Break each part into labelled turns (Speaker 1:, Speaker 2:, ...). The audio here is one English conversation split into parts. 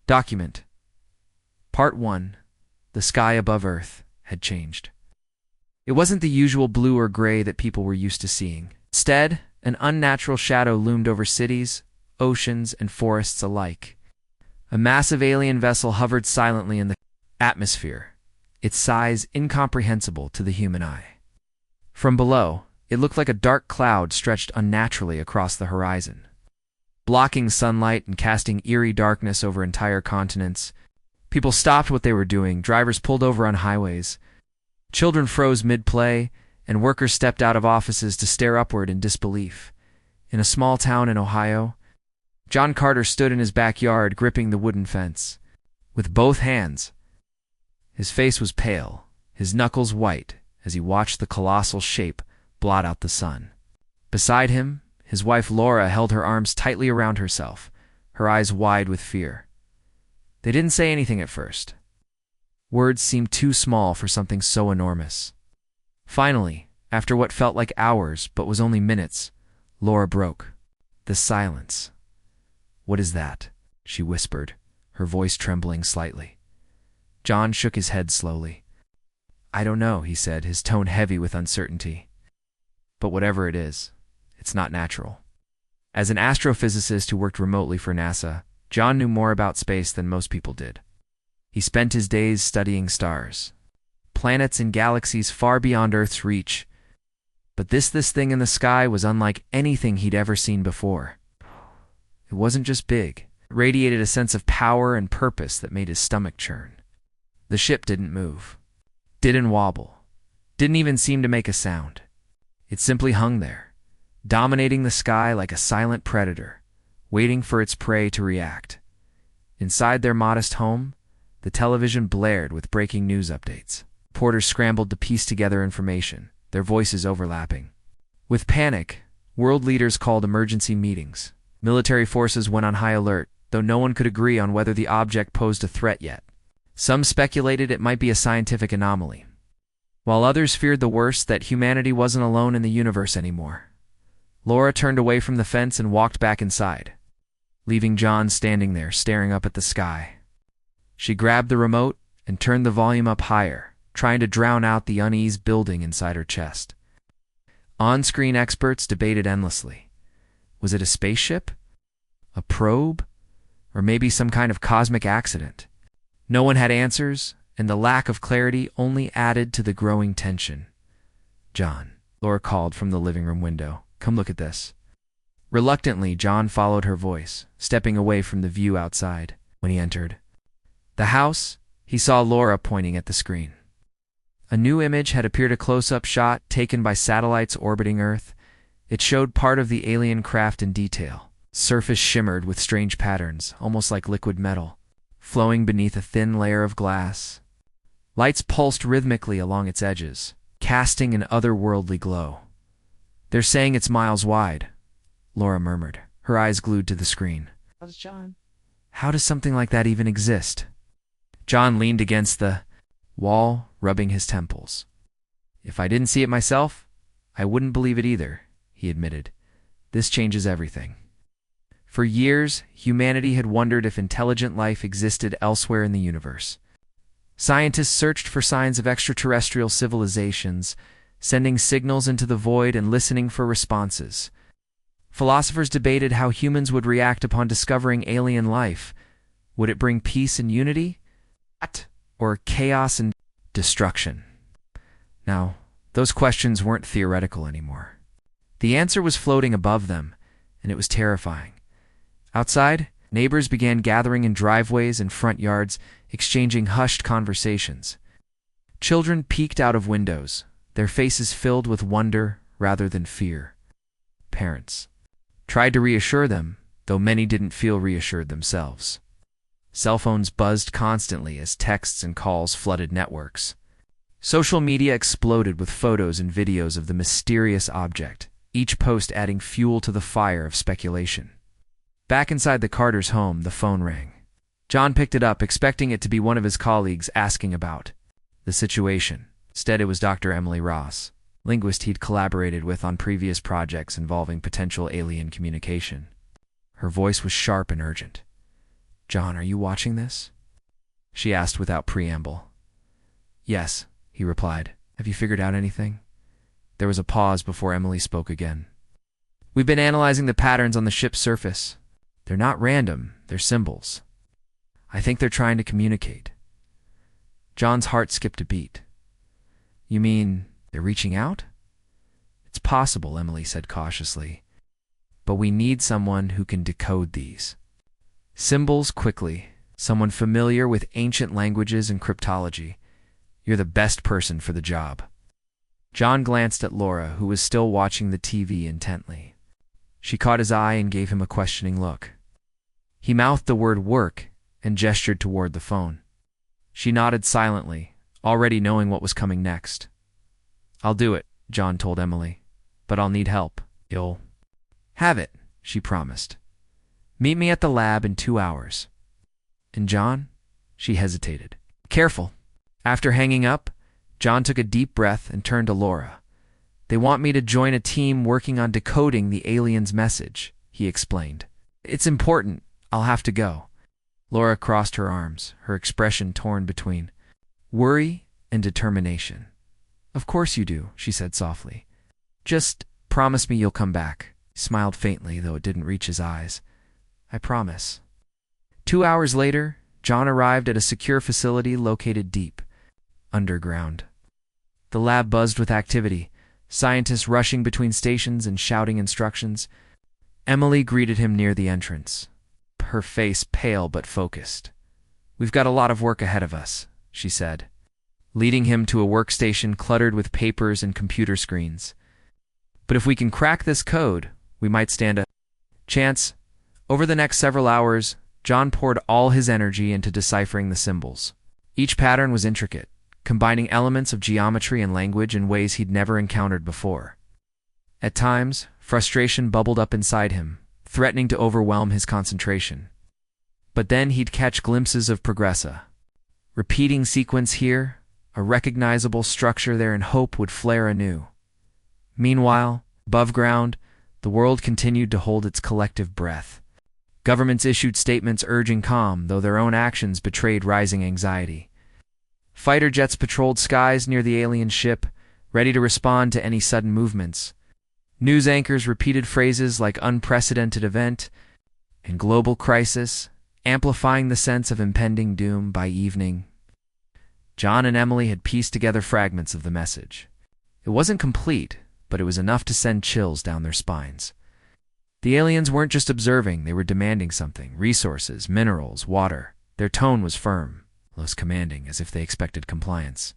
Speaker 1: Document. Part 1. The sky above Earth had changed. It wasn't the usual blue or gray that people were used to seeing. Instead, an unnatural shadow loomed over cities, oceans, and forests alike. A massive alien vessel hovered silently in the atmosphere, its size incomprehensible to the human eye. From below, it looked like a dark cloud stretched unnaturally across the horizon, blocking sunlight and casting eerie darkness over entire continents. People stopped what they were doing, drivers pulled over on highways, children froze mid-play, and workers stepped out of offices to stare upward in disbelief. In a small town in Ohio, John Carter stood in his backyard gripping the wooden fence. With both hands, his face was pale, his knuckles white, as he watched the colossal shape blot out the sun. Beside him, his wife Laura held her arms tightly around herself, her eyes wide with fear. They didn't say anything at first. Words seemed too small for something so enormous. Finally, after what felt like hours but was only minutes, Laura broke. The silence. "What is that?" she whispered, her voice trembling slightly. John shook his head slowly. "I don't know," he said, his tone heavy with uncertainty. "But whatever it is, it's not natural." As an astrophysicist who worked remotely for NASA, John knew more about space than most people did. He spent his days studying stars, planets and galaxies far beyond Earth's reach. But this thing in the sky was unlike anything he'd ever seen before. It wasn't just big. It radiated a sense of power and purpose that made his stomach churn. The ship didn't move, didn't wobble, didn't even seem to make a sound. It simply hung there, dominating the sky like a silent predator, waiting for its prey to react. Inside their modest home, the television blared with breaking news updates. Reporters scrambled to piece together information, their voices overlapping. With panic, world leaders called emergency meetings. Military forces went on high alert, though no one could agree on whether the object posed a threat yet. Some speculated it might be a scientific anomaly, while others feared the worst, that humanity wasn't alone in the universe anymore. Laura turned away from the fence and walked back inside, leaving John standing there staring up at the sky. She grabbed the remote and turned the volume up higher, trying to drown out the unease building inside her chest. On-screen experts debated endlessly. Was it a spaceship? A probe? Or maybe some kind of cosmic accident? No one had answers, and the lack of clarity only added to the growing tension. "John," Laura called from the living room window, "come look at this." Reluctantly, John followed her voice, stepping away from the view outside. When he entered the house, he saw Laura pointing at the screen. A new image had appeared, a close-up shot taken by satellites orbiting Earth. It showed part of the alien craft in detail. Surface shimmered with strange patterns, almost like liquid metal, flowing beneath a thin layer of glass. Lights pulsed rhythmically along its edges, casting an otherworldly glow. "They're saying it's miles wide," Laura murmured, her eyes glued to the screen.
Speaker 2: John.
Speaker 1: "How does something like that even exist?" John leaned against the wall, rubbing his temples. "If I didn't see it myself, I wouldn't believe it either," he admitted. "This changes everything." For years, humanity had wondered if intelligent life existed elsewhere in the universe. Scientists searched for signs of extraterrestrial civilizations, sending signals into the void and listening for responses. Philosophers debated how humans would react upon discovering alien life. Would it bring peace and unity? Or chaos and destruction? Now, those questions weren't theoretical anymore. The answer was floating above them, and it was terrifying. Outside, neighbors began gathering in driveways and front yards, exchanging hushed conversations. Children peeked out of windows, their faces filled with wonder rather than fear. Parents tried to reassure them, though many didn't feel reassured themselves. Cell phones buzzed constantly as texts and calls flooded networks. Social media exploded with photos and videos of the mysterious object, each post adding fuel to the fire of speculation. Back inside the Carters' home, the phone rang. John picked it up, expecting it to be one of his colleagues asking about the situation. Instead, it was Dr. Emily Ross, linguist he'd collaborated with on previous projects involving potential alien communication. Her voice was sharp and urgent. "John, are you watching this?" she asked without preamble. "Yes," he replied. "Have you figured out anything?" There was a pause before Emily spoke again. "We've been analyzing the patterns on the ship's surface. They're not random, they're symbols. I think they're trying to communicate." John's heart skipped a beat. "You mean they're reaching out?" "It's possible," Emily said cautiously. "But we need someone who can decode these symbols quickly, someone familiar with ancient languages and cryptology. You're the best person for the job." John glanced at Laura, who was still watching the TV intently. She caught his eye and gave him a questioning look. He mouthed the word work and gestured toward the phone. She nodded silently, already knowing what was coming next. "I'll do it," John told Emily, "but I'll need help." "You'll have it," she promised. "Meet me at the lab in 2 hours." "And John?" She hesitated. "Careful." After hanging up, John took a deep breath and turned to Laura. "They want me to join a team working on decoding the alien's message," he explained. "It's important. I'll have to go." Laura crossed her arms, her expression torn between worry and determination. "Of course you do," she said softly. "Just promise me you'll come back." He smiled faintly, though it didn't reach his eyes. "I promise." 2 hours later, John arrived at a secure facility located deep underground. The lab buzzed with activity, scientists rushing between stations and shouting instructions. Emily greeted him near the entrance, her face pale but focused. "We've got a lot of work ahead of us," she said, leading him to a workstation cluttered with papers and computer screens. "But if we can crack this code, we might stand a chance." Over the next several hours, John poured all his energy into deciphering the symbols. Each pattern was intricate, combining elements of geometry and language in ways he'd never encountered before. At times, frustration bubbled up inside him, threatening to overwhelm his concentration. But then he'd catch glimpses of progressa. Repeating sequence here, a recognizable structure there, and hope would flare anew. Meanwhile, above ground, the world continued to hold its collective breath. Governments issued statements urging calm, though their own actions betrayed rising anxiety. Fighter jets patrolled skies near the alien ship, ready to respond to any sudden movements. News anchors repeated phrases like "unprecedented event" and "global crisis," amplifying the sense of impending doom. By evening, John and Emily had pieced together fragments of the message. It wasn't complete, but it was enough to send chills down their spines. The aliens weren't just observing, they were demanding something: resources, minerals, water. Their tone was firm, almost commanding, as if they expected compliance.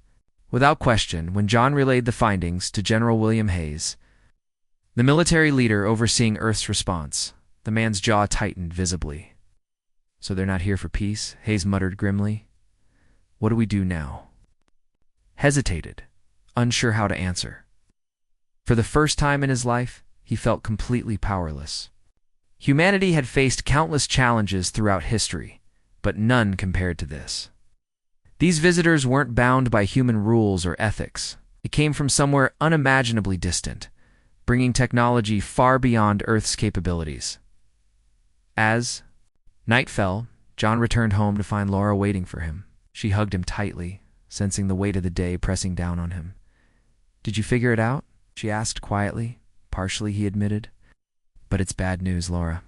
Speaker 1: Without question, when John relayed the findings to General William Hayes, the military leader overseeing Earth's response, the man's jaw tightened visibly. "So they're not here for peace?" Hayes muttered grimly. "What do we do now?" Hesitated, unsure how to answer. For the first time in his life, he felt completely powerless. Humanity had faced countless challenges throughout history, but none compared to this. These visitors weren't bound by human rules or ethics. They came from somewhere unimaginably distant, bringing technology far beyond Earth's capabilities. As night fell, John returned home to find Laura waiting for him. She hugged him tightly, sensing the weight of the day pressing down on him. "Did you figure it out?" she asked quietly. "Partially," he admitted. "But it's bad news, Laura.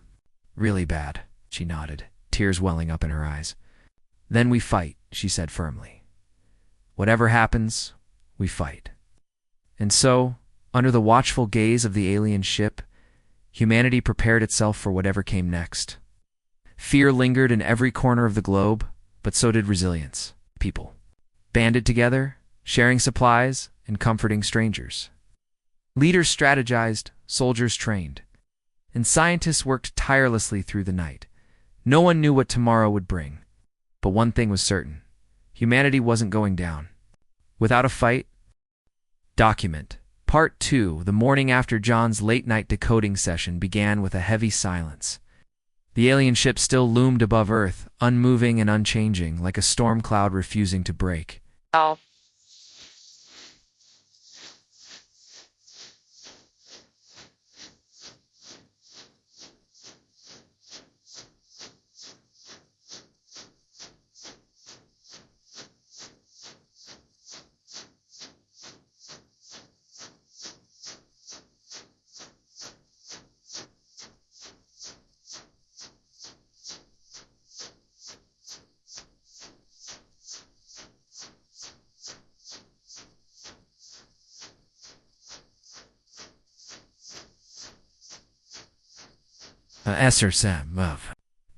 Speaker 1: Really bad," she nodded, tears welling up in her eyes. "Then we fight," she said firmly. "Whatever happens, we fight." And so, under the watchful gaze of the alien ship, humanity prepared itself for whatever came next. Fear lingered in every corner of the globe, but so did resilience. People banded together, sharing supplies and comforting strangers. Leaders strategized, soldiers trained, and scientists worked tirelessly through the night. No one knew what tomorrow would bring, but one thing was certain: humanity wasn't going down. Without a fight. Document. Part 2. The morning after John's late-night decoding session began with a heavy silence. The alien ship still loomed above Earth, unmoving and unchanging, like a storm cloud refusing to break.
Speaker 2: Oh.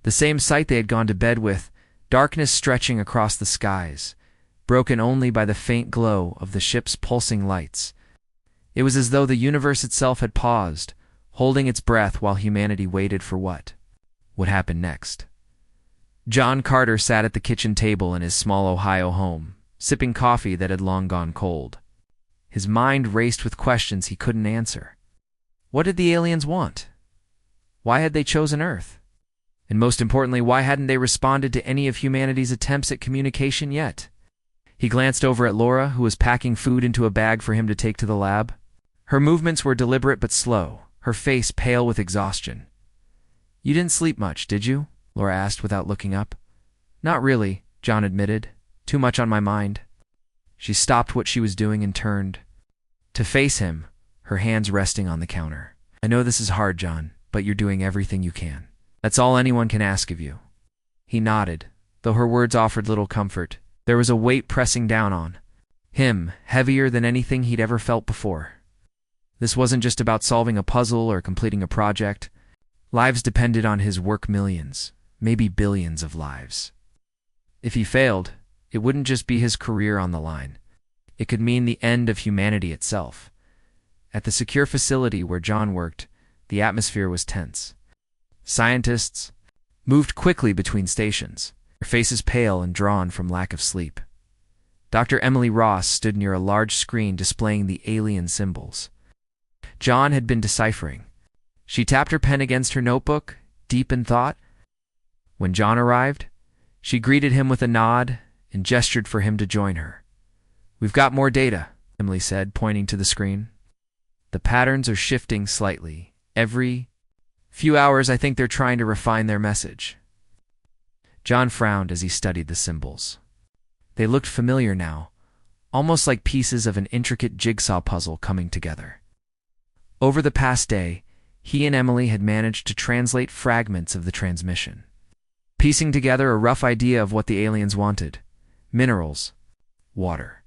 Speaker 1: The same sight they had gone to bed with, darkness stretching across the skies, broken only by the faint glow of the ship's pulsing lights. It was as though the universe itself had paused, holding its breath while humanity waited for what would happen next. John Carter sat at the kitchen table in his small Ohio home, sipping coffee that had long gone cold. His mind raced with questions he couldn't answer. What did the aliens want? Why had they chosen Earth? And most importantly, why hadn't they responded to any of humanity's attempts at communication yet? He glanced over at Laura, who was packing food into a bag for him to take to the lab. Her movements were deliberate but slow, her face pale with exhaustion. "You didn't sleep much, did you?" Laura asked without looking up. "Not really," John admitted. "Too much on my mind." She stopped what she was doing and turned to face him, her hands resting on the counter. "I know this is hard, John, but you're doing everything you can. That's all anyone can ask of you." He nodded, though her words offered little comfort. There was a weight pressing down on him, heavier than anything he'd ever felt before. This wasn't just about solving a puzzle or completing a project. Lives depended on his work, millions, maybe billions of lives. If he failed, it wouldn't just be his career on the line. It could mean the end of humanity itself. At the secure facility where John worked, the atmosphere was tense. Scientists moved quickly between stations, their faces pale and drawn from lack of sleep. Dr. Emily Ross stood near a large screen displaying the alien symbols John had been deciphering. She tapped her pen against her notebook, deep in thought. When John arrived, she greeted him with a nod and gestured for him to join her. "We've got more data," Emily said, pointing to the screen. "The patterns are shifting slightly. Every few hours, I think they're trying to refine their message." John frowned as he studied the symbols. They looked familiar now, almost like pieces of an intricate jigsaw puzzle coming together. Over the past day, he and Emily had managed to translate fragments of the transmission, piecing together a rough idea of what the aliens wanted: minerals, water,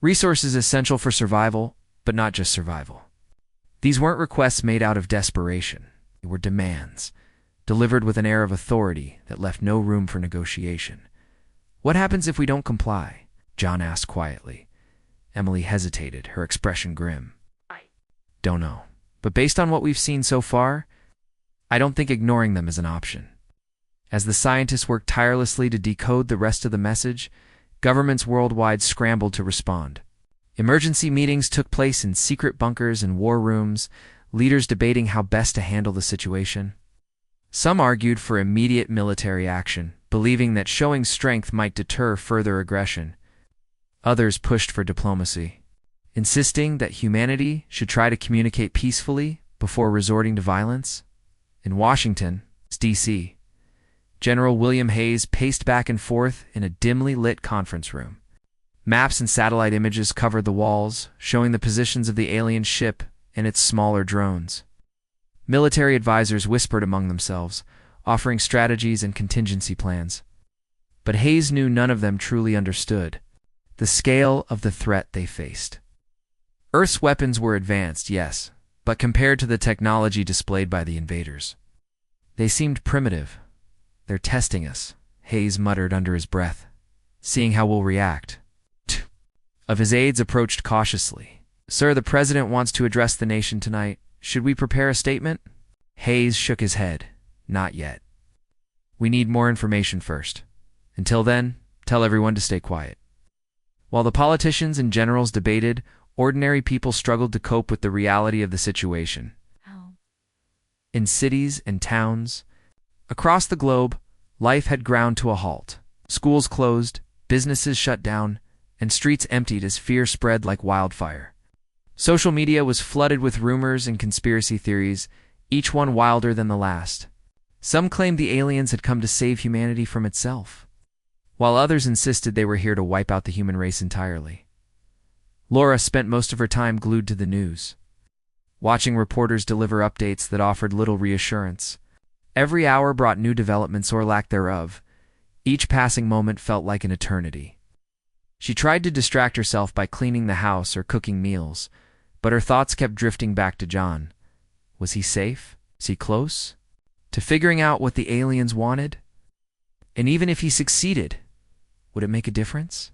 Speaker 1: resources essential for survival, but not just survival. These weren't requests made out of desperation. They were demands, delivered with an air of authority that left no room for negotiation. "What happens if we don't comply?" John asked quietly. Emily hesitated, her expression grim. "I don't know. But based on what we've seen so far, I don't think ignoring them is an option." As the scientists worked tirelessly to decode the rest of the message, governments worldwide scrambled to respond. Emergency meetings took place in secret bunkers and war rooms, leaders debating how best to handle the situation. Some argued for immediate military action, believing that showing strength might deter further aggression. Others pushed for diplomacy, insisting that humanity should try to communicate peacefully before resorting to violence. In Washington, D.C., General William Hayes paced back and forth in a dimly lit conference room. Maps and satellite images covered the walls, showing the positions of the alien ship and its smaller drones. Military advisors whispered among themselves, offering strategies and contingency plans. But Hayes knew none of them truly understood the scale of the threat they faced. Earth's weapons were advanced, yes, but compared to the technology displayed by the invaders, they seemed primitive. "They're testing us," Hayes muttered under his breath, "seeing how we'll react." Two of his aides approached cautiously. "Sir, the president wants to address the nation tonight. Should we prepare a statement?" Hayes shook his head. "Not yet. We need more information first. Until then, tell everyone to stay quiet." While the politicians and generals debated, ordinary people struggled to cope with the reality of the situation. In cities and towns across the globe, life had ground to a halt. Schools closed, businesses shut down, and streets emptied as fear spread like wildfire. Social media was flooded with rumors and conspiracy theories, each one wilder than the last. Some claimed the aliens had come to save humanity from itself, while others insisted they were here to wipe out the human race entirely. Laura spent most of her time glued to the news, watching reporters deliver updates that offered little reassurance. Every hour brought new developments or lack thereof. Each passing moment felt like an eternity. She tried to distract herself by cleaning the house or cooking meals, but her thoughts kept drifting back to John. Was he safe? Was he close? to figuring out what the aliens wanted? And even if he succeeded, would it make a difference?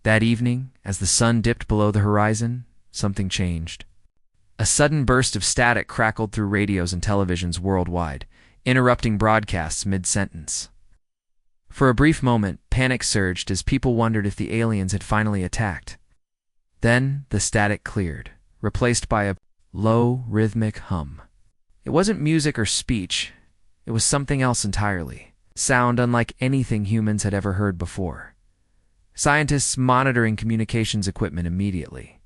Speaker 1: That evening, as the sun dipped below the horizon, something changed. A sudden burst of static crackled through radios and televisions worldwide, interrupting broadcasts mid-sentence. For a brief moment, panic surged as people wondered if the aliens had finally attacked. Then the static cleared, replaced by a low, rhythmic hum. It wasn't music or speech. It was something else entirely. Sound unlike anything humans had ever heard before. Scientists monitoring communications equipment immediately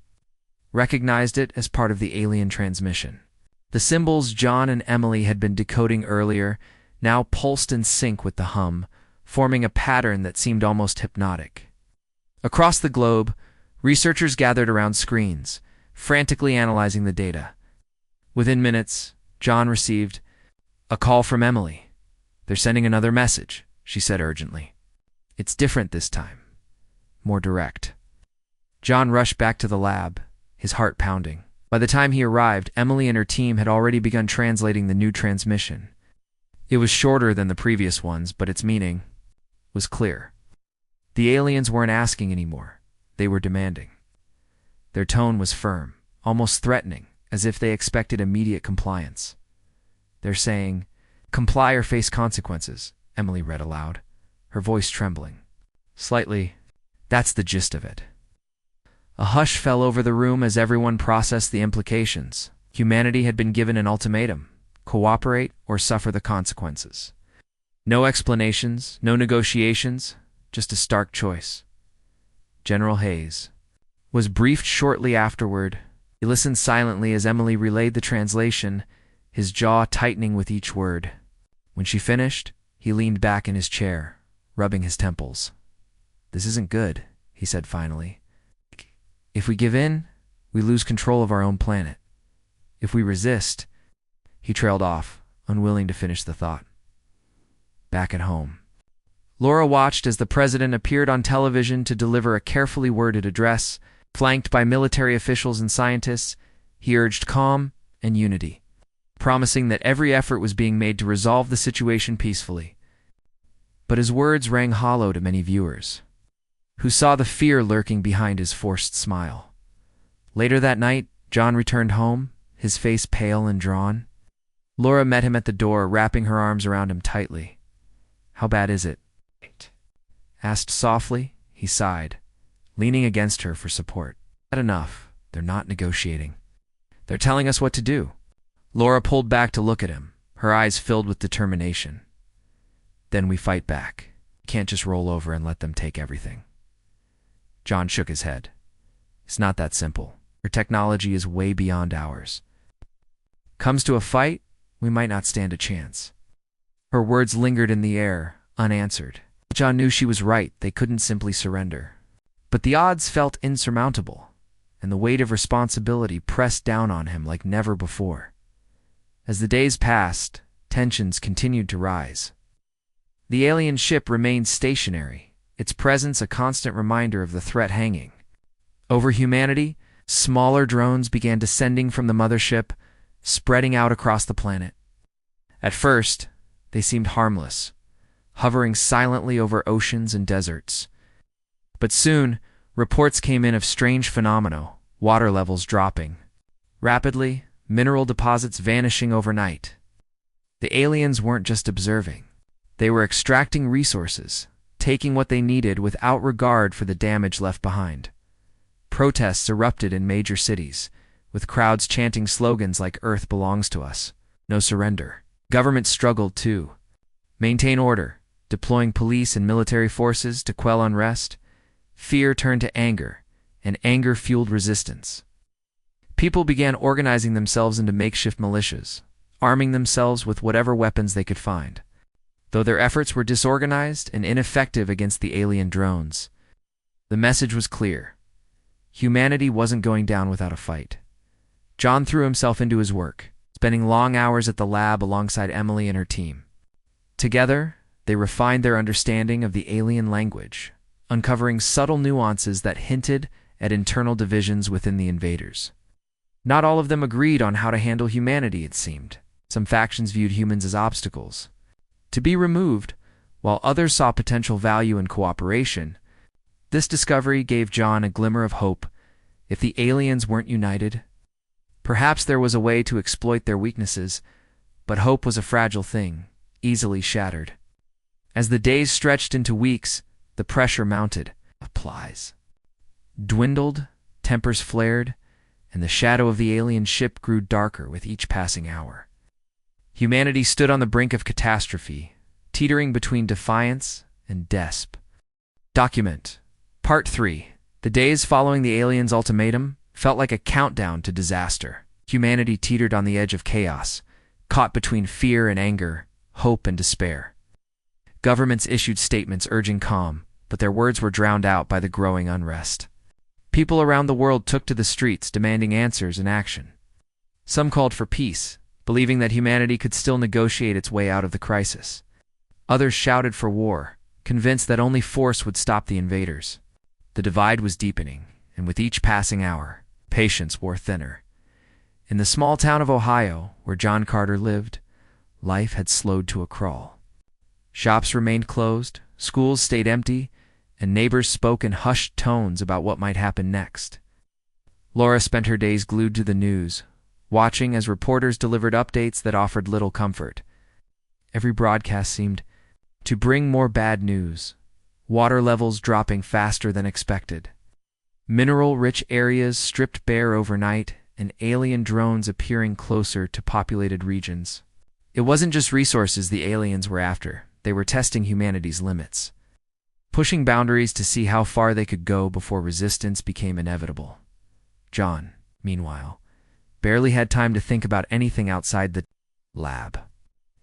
Speaker 1: recognized it as part of the alien transmission. The symbols John and Emily had been decoding earlier now pulsed in sync with the hum, forming a pattern that seemed almost hypnotic. Across the globe, researchers gathered around screens, frantically analyzing the data. Within minutes, John received a call from Emily. "They're sending another message," she said urgently. "It's different this time. More direct." John rushed back to the lab, his heart pounding. By the time he arrived, Emily and her team had already begun translating the new transmission. It was shorter than the previous ones, but its meaning was clear. The aliens weren't asking anymore. They were demanding. Their tone was firm, almost threatening, as if they expected immediate compliance. "They're saying, 'Comply or face consequences,'" Emily read aloud, her voice trembling. Slightly, that's the gist of it. A hush fell over the room as everyone processed the implications. Humanity had been given an ultimatum: cooperate or suffer the consequences. No explanations, no negotiations, just a stark choice. General Hayes was briefed shortly afterward. He listened silently as Emily relayed the translation, his jaw tightening with each word. When she finished, he leaned back in his chair, rubbing his temples. "This isn't good," he said finally. "If we give in, we lose control of our own planet. If we resist—" He trailed off, unwilling to finish the thought. Back at home, Laura watched as the president appeared on television to deliver a carefully worded address. Flanked by military officials and scientists, he urged calm and unity, promising that every effort was being made to resolve the situation peacefully. But his words rang hollow to many viewers, who saw the fear lurking behind his forced smile. Later that night, John returned home, his face pale and drawn. Laura met him at the door, wrapping her arms around him tightly. "How bad is it?" asked softly. He sighed, leaning against her for support. "Not enough. They're not negotiating. They're telling us what to do." Laura pulled back to look at him, her eyes filled with determination. "Then we fight back. We can't just roll over and let them take everything." John shook his head. "It's not that simple. Their technology is way beyond ours. Comes to a fight, we might not stand a chance." Her words lingered in the air, unanswered. John knew she was right. They couldn't simply surrender. But the odds felt insurmountable, and the weight of responsibility pressed down on him like never before. As the days passed, tensions continued to rise. The alien ship remained stationary, its presence a constant reminder of the threat hanging over humanity. Smaller drones began descending from the mothership, spreading out across the planet. At first, they seemed harmless, hovering silently over oceans and deserts. But soon, reports came in of strange phenomena: water levels dropping rapidly, mineral deposits vanishing overnight. The aliens weren't just observing. They were extracting resources, taking what they needed without regard for the damage left behind. Protests erupted in major cities, with crowds chanting slogans like "Earth belongs to us," "No surrender." Government struggled too. Maintain order, deploying police and military forces to quell unrest. Fear turned to anger, and anger fueled resistance. People began organizing themselves into makeshift militias, arming themselves with whatever weapons they could find. Though their efforts were disorganized and ineffective against the alien drones, the message was clear: humanity wasn't going down without a fight. John threw himself into his work, spending long hours at the lab alongside Emily and her team. Together, they refined their understanding of the alien language, uncovering subtle nuances that hinted at internal divisions within the invaders. Not all of them agreed on how to handle humanity, it seemed. Some factions viewed humans as obstacles to be removed, while others saw potential value in cooperation. This discovery gave John a glimmer of hope. If the aliens weren't united, perhaps there was a way to exploit their weaknesses, but hope was a fragile thing, easily shattered. As the days stretched into weeks, the pressure mounted. Supplies dwindled, tempers flared, and the shadow of the alien ship grew darker with each passing hour. Humanity stood on the brink of catastrophe, teetering between defiance and despair. Document Part 3. The days following the aliens' ultimatum felt like a countdown to disaster. Humanity teetered on the edge of chaos, caught between fear and anger, hope and despair. Governments issued statements urging calm, but their words were drowned out by the growing unrest. People around the world took to the streets demanding answers and action. Some called for peace, believing that humanity could still negotiate its way out of the crisis. Others shouted for war, convinced that only force would stop the invaders. The divide was deepening, and with each passing hour, patience wore thinner. In the small town of Ohio, where John Carter lived, life had slowed to a crawl. Shops remained closed, schools stayed empty, and neighbors spoke in hushed tones about what might happen next. Laura spent her days glued to the news, watching as reporters delivered updates that offered little comfort. Every broadcast seemed to bring more bad news. Water levels dropping faster than expected, mineral-rich areas stripped bare overnight, and alien drones appearing closer to populated regions. It wasn't just resources the aliens were after. They were testing humanity's limits, pushing boundaries to see how far they could go before resistance became inevitable. John, meanwhile, barely had time to think about anything outside the lab.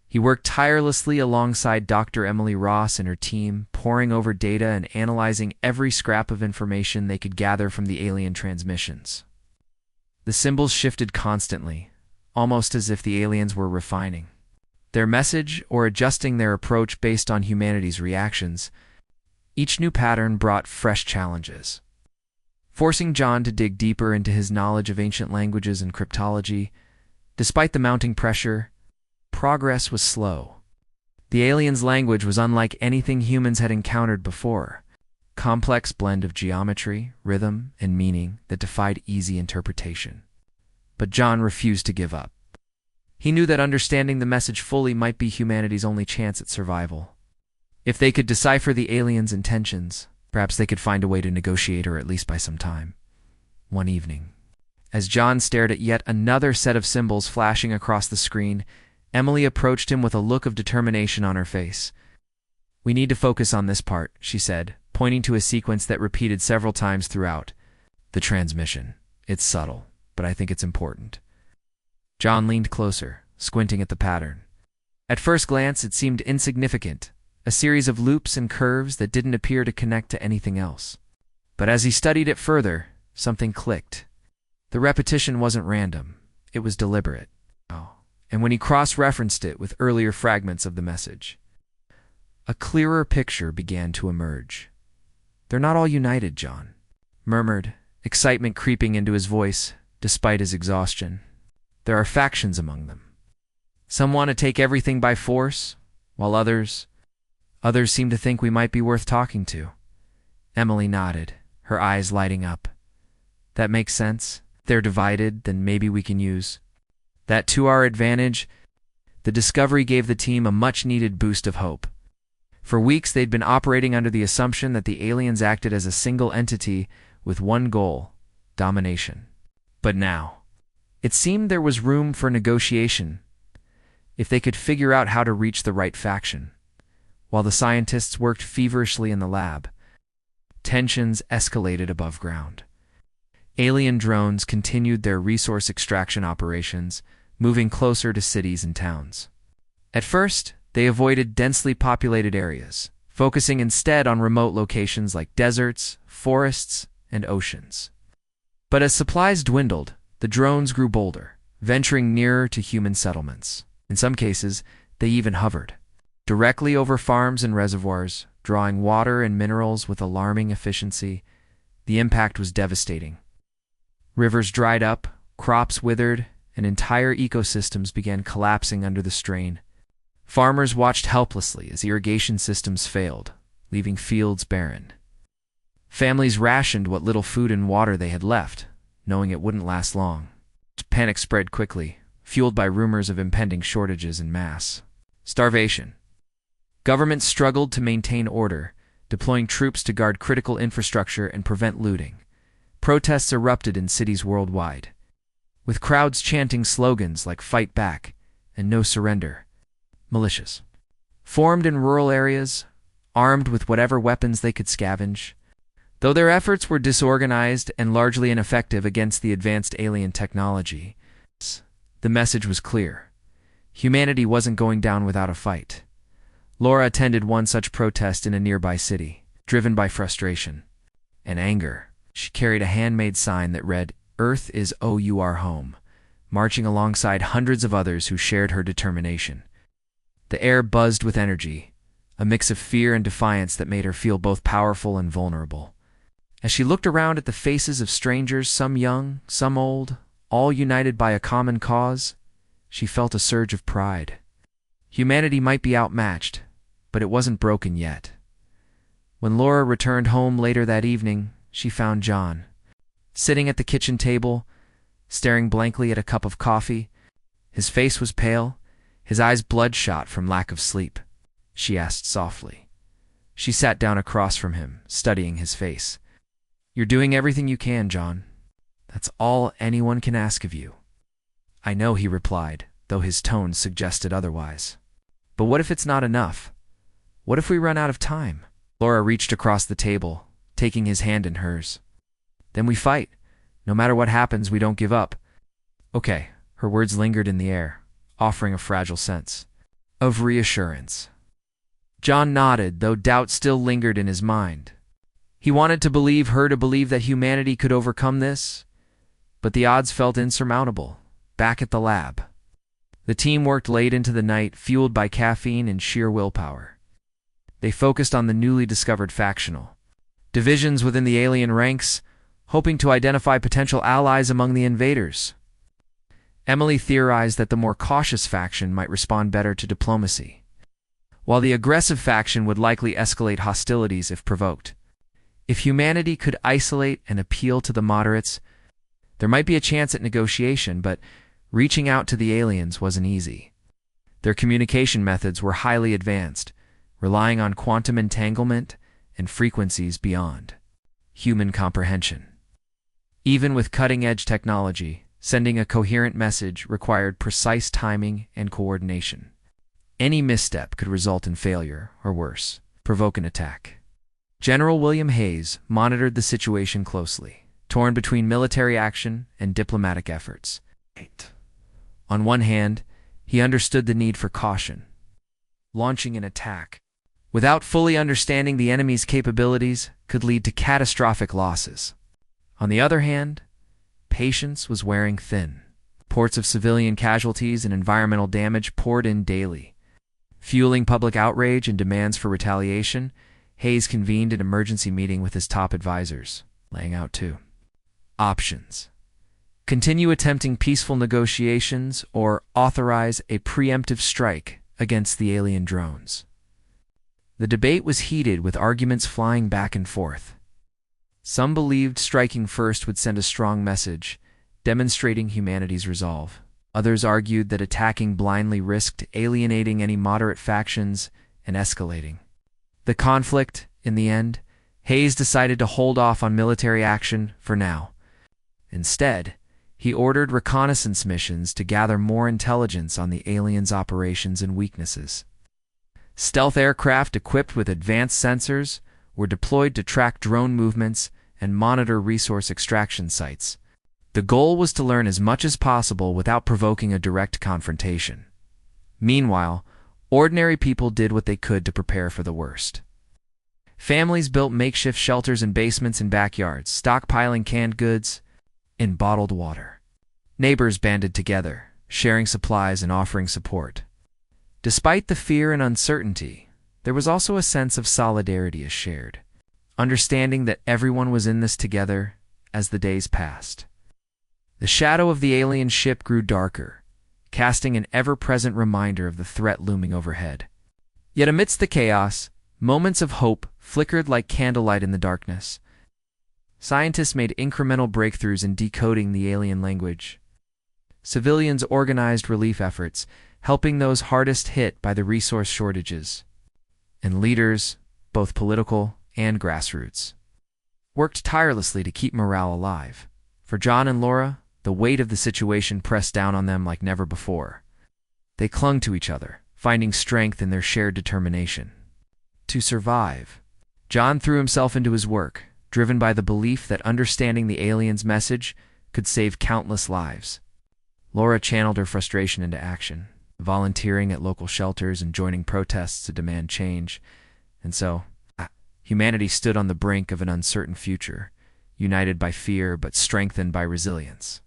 Speaker 1: He worked tirelessly alongside Dr. Emily Ross and her team, poring over data and analyzing every scrap of information they could gather from the alien transmissions. The symbols shifted constantly, almost as if the aliens were refining their message or adjusting their approach based on humanity's reactions. Each new pattern brought fresh challenges, forcing John to dig deeper into his knowledge of ancient languages and cryptology. Despite the mounting pressure, progress was slow. The aliens' language was unlike anything humans had encountered before, a complex blend of geometry, rhythm, and meaning that defied easy interpretation. But John refused to give up. He knew that understanding the message fully might be humanity's only chance at survival. If they could decipher the aliens' intentions, perhaps they could find a way to negotiate, or at least buy some time. One evening, as John stared at yet another set of symbols flashing across the screen, Emily approached him with a look of determination on her face. "We need to focus on this part," she said, pointing to a sequence that repeated several times throughout the transmission. "It's subtle, but I think it's important." John leaned closer, squinting at the pattern. At first glance, it seemed insignificant, a series of loops and curves that didn't appear to connect to anything else. But as he studied it further, something clicked. The repetition wasn't random, it was deliberate. And when he cross-referenced it with earlier fragments of the message, a clearer picture began to emerge. "They're not all united," John murmured, excitement creeping into his voice despite his exhaustion. "There are factions among them. Some want to take everything by force, while others seem to think we might be worth talking to." Emily nodded, her eyes lighting up. "That makes sense. If they're divided, then maybe we can use that to our advantage." The discovery gave the team a much-needed boost of hope. For weeks, they'd been operating under the assumption that the aliens acted as a single entity with one goal: domination. But now, it seemed there was room for negotiation if they could figure out how to reach the right faction. While the scientists worked feverishly in the lab, tensions escalated above ground. Alien drones continued their resource extraction operations, moving closer to cities and towns. At first, they avoided densely populated areas, focusing instead on remote locations like deserts, forests, and oceans. But as supplies dwindled, the drones grew bolder, venturing nearer to human settlements. In some cases, they even hovered directly over farms and reservoirs, drawing water and minerals with alarming efficiency. The impact was devastating. Rivers dried up, crops withered, and entire ecosystems began collapsing under the strain. Farmers watched helplessly as irrigation systems failed, leaving fields barren. Families rationed what little food and water they had left, knowing it wouldn't last long. Panic spread quickly, fueled by rumors of impending shortages en masse. Starvation. Governments struggled to maintain order, deploying troops to guard critical infrastructure and prevent looting. Protests erupted in cities worldwide, with crowds chanting slogans like "Fight Back" and "No Surrender." Militias formed in rural areas, armed with whatever weapons they could scavenge. Though their efforts were disorganized and largely ineffective against the advanced alien technology, the message was clear. Humanity wasn't going down without a fight. Laura attended one such protest in a nearby city. Driven by frustration and anger, she carried a handmade sign that read, "Earth is our home," marching alongside hundreds of others who shared her determination. The air buzzed with energy, a mix of fear and defiance that made her feel both powerful and vulnerable. As she looked around at the faces of strangers, some young, some old, all united by a common cause, she felt a surge of pride. Humanity might be outmatched, but it wasn't broken yet. When Laura returned home later that evening, she found John sitting at the kitchen table, staring blankly at a cup of coffee. His face was pale, his eyes bloodshot from lack of sleep. She asked softly. She sat down across from him, studying his face. "You're doing everything you can, John. That's all anyone can ask of you." "I know," he replied, though his tone suggested otherwise. "But what if it's not enough? What if we run out of time?" Laura reached across the table, taking his hand in hers. "Then we fight. No matter what happens, we don't give up." "Okay." Her words lingered in the air, offering a fragile sense of reassurance. John nodded, though doubt still lingered in his mind. He wanted to believe her to believe that humanity could overcome this, but the odds felt insurmountable. Back at the lab, the team worked late into the night, fueled by caffeine and sheer willpower. They focused on the newly discovered factional divisions within the alien ranks, hoping to identify potential allies among the invaders. Emily theorized that the more cautious faction might respond better to diplomacy, while the aggressive faction would likely escalate hostilities if provoked. If humanity could isolate and appeal to the moderates, there might be a chance at negotiation, but reaching out to the aliens wasn't easy. Their communication methods were highly advanced, relying on quantum entanglement and frequencies beyond human comprehension. Even with cutting-edge technology, sending a coherent message required precise timing and coordination. Any misstep could result in failure, or worse, provoke an attack. General William Hayes monitored the situation closely, torn between military action and diplomatic efforts. On one hand, he understood the need for caution. Launching an attack without fully understanding the enemy's capabilities could lead to catastrophic losses. On the other hand, patience was wearing thin. Reports of civilian casualties and environmental damage poured in daily. Fueling public outrage and demands for retaliation, Hayes convened an emergency meeting with his top advisors, laying out two options: continue attempting peaceful negotiations or authorize a preemptive strike against the alien drones. The debate was heated, with arguments flying back and forth. Some believed striking first would send a strong message, demonstrating humanity's resolve. Others argued that attacking blindly risked alienating any moderate factions and escalating the conflict. In the end, Hayes decided to hold off on military action for now. Instead, he ordered reconnaissance missions to gather more intelligence on the aliens' operations and weaknesses. Stealth aircraft equipped with advanced sensors were deployed to track drone movements and monitor resource extraction sites. The goal was to learn as much as possible without provoking a direct confrontation. Meanwhile, ordinary people did what they could to prepare for the worst. Families built makeshift shelters in basements and backyards, stockpiling canned goods and bottled water. Neighbors banded together, sharing supplies and offering support. Despite the fear and uncertainty, there was also a sense of solidarity as shared, understanding that everyone was in this together as the days passed. The shadow of the alien ship grew darker, casting an ever-present reminder of the threat looming overhead. Yet amidst the chaos, moments of hope flickered like candlelight in the darkness. Scientists made incremental breakthroughs in decoding the alien language. Civilians organized relief efforts, helping those hardest hit by the resource shortages. And leaders, both political and grassroots, worked tirelessly to keep morale alive. For John and Laura, the weight of the situation pressed down on them like never before. They clung to each other, finding strength in their shared determination. To survive, John threw himself into his work, driven by the belief that understanding the aliens' message could save countless lives. Laura channeled her frustration into action, volunteering at local shelters and joining protests to demand change. And so, humanity stood on the brink of an uncertain future, united by fear but strengthened by resilience.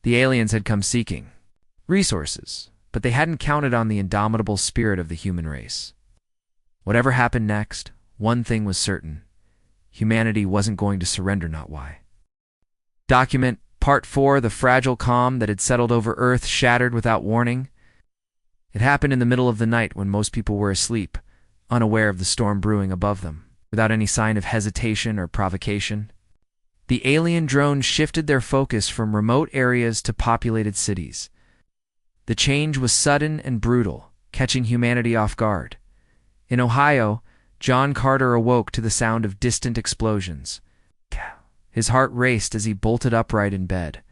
Speaker 1: The aliens had come seeking resources, but they hadn't counted on the indomitable spirit of the human race. Whatever happened next, one thing was certain: humanity wasn't going to surrender. Not why. Document Part 4: The fragile calm that had settled over Earth shattered without warning. It happened in the middle of the night when most people were asleep, unaware of the storm brewing above them, without any sign of hesitation or provocation. The alien drones shifted their focus from remote areas to populated cities. The change was sudden and brutal, catching humanity off guard. In Ohio, John Carter awoke to the sound of distant explosions. His heart raced as he bolted upright in bed,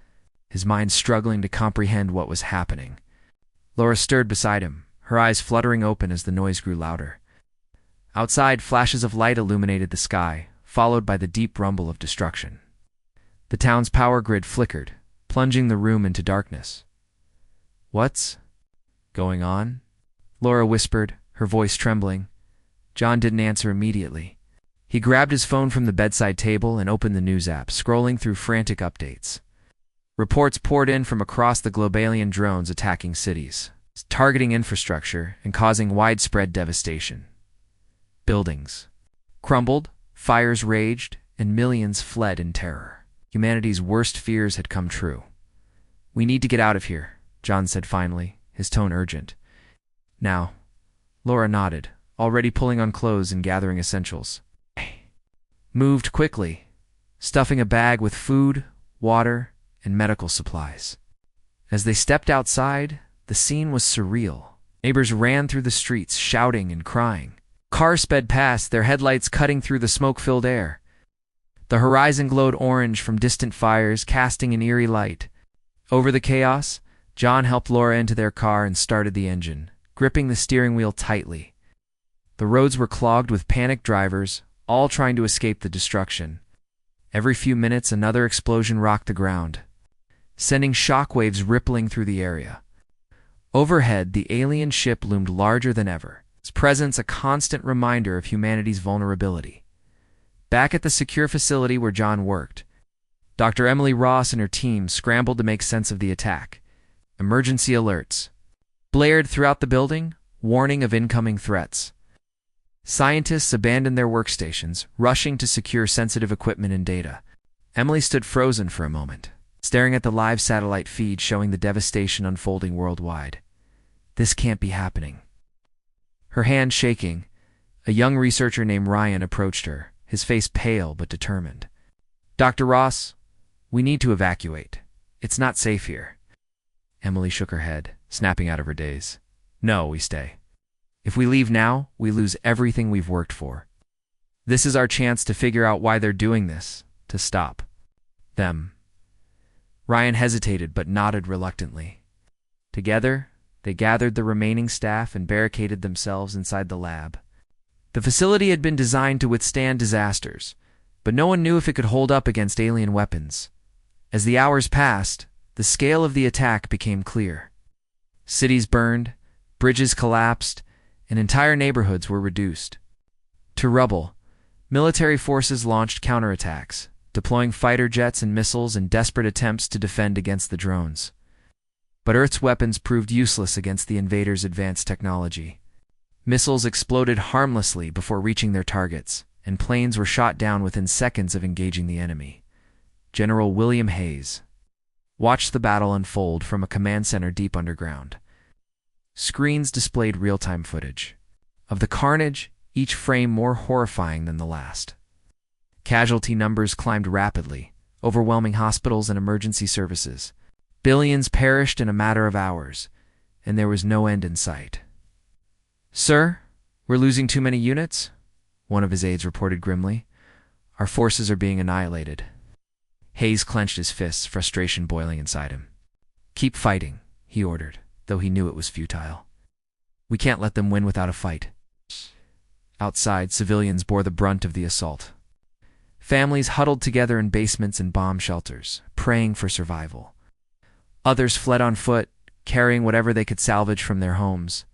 Speaker 1: his mind struggling to comprehend what was happening. Laura stirred beside him, her eyes fluttering open as the noise grew louder. Outside, flashes of light illuminated the sky, followed by the deep rumble of destruction. The town's power grid flickered, plunging the room into darkness. "What's going on?" Laura whispered, her voice trembling. John didn't answer immediately. He grabbed his phone from the bedside table and opened the news app, scrolling through frantic updates. Reports poured in from across the globe: alien drones attacking cities, targeting infrastructure, and causing widespread devastation. Buildings crumbled, fires raged, and millions fled in terror. Humanity's worst fears had come true. "We need to get out of here," John said finally, his tone urgent. "Now." Laura nodded, already pulling on clothes and gathering essentials. Moved quickly, stuffing a bag with food, water, and medical supplies. As they stepped outside, the scene was surreal. Neighbors ran through the streets, shouting and crying. Cars sped past, their headlights cutting through the smoke-filled air. The horizon glowed orange from distant fires, casting an eerie light. Over the chaos, John helped Laura into their car and started the engine, gripping the steering wheel tightly. The roads were clogged with panicked drivers, all trying to escape the destruction. Every few minutes, another explosion rocked the ground, sending shockwaves rippling through the area. Overhead, the alien ship loomed larger than ever, its presence a constant reminder of humanity's vulnerability. Back at the secure facility where John worked, Dr. Emily Ross and her team scrambled to make sense of the attack. Emergency alerts blared throughout the building, warning of incoming threats. Scientists abandoned their workstations, rushing to secure sensitive equipment and data. Emily stood frozen for a moment, staring at the live satellite feed showing the devastation unfolding worldwide. This can't be happening. Her hand shaking, a young researcher named Ryan approached her, his face pale but determined. "Dr. Ross, we need to evacuate. It's not safe here." Emily shook her head, snapping out of her daze. "No, we stay. If we leave now, we lose everything we've worked for. This is our chance to figure out why they're doing this, to stop them." Ryan hesitated but nodded reluctantly. Together, they gathered the remaining staff and barricaded themselves inside the lab. The facility had been designed to withstand disasters, but no one knew if it could hold up against alien weapons. As the hours passed, the scale of the attack became clear. Cities burned, bridges collapsed, and entire neighborhoods were reduced to rubble. Military forces launched counterattacks, deploying fighter jets and missiles in desperate attempts to defend against the drones. But Earth's weapons proved useless against the invaders' advanced technology. Missiles exploded harmlessly before reaching their targets, and planes were shot down within seconds of engaging the enemy. General William Hayes, watched the battle unfold from a command center deep underground. Screens displayed real-time footage of the carnage, each frame more horrifying than the last. Casualty numbers climbed rapidly, overwhelming hospitals and emergency services. Billions perished in a matter of hours, and there was no end in sight. "Sir, we're losing too many units," one of his aides reported grimly. "Our forces are being annihilated." Hayes clenched his fists, frustration boiling inside him. "Keep fighting," he ordered, though he knew it was futile. "We can't let them win without a fight." Outside, civilians bore the brunt of the assault. Families huddled together in basements and bomb shelters, praying for survival. Others fled on foot, carrying whatever they could salvage from their homes.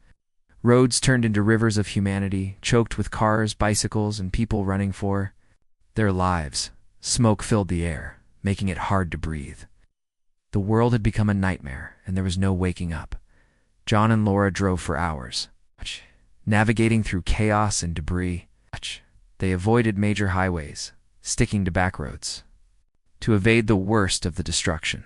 Speaker 1: Roads turned into rivers of humanity, choked with cars, bicycles, and people running for their lives. Smoke filled the air, making it hard to breathe. The world had become a nightmare, and there was no waking up. John and Laura drove for hours, navigating through chaos and debris. They avoided major highways, sticking to back roads, to evade the worst of the destruction.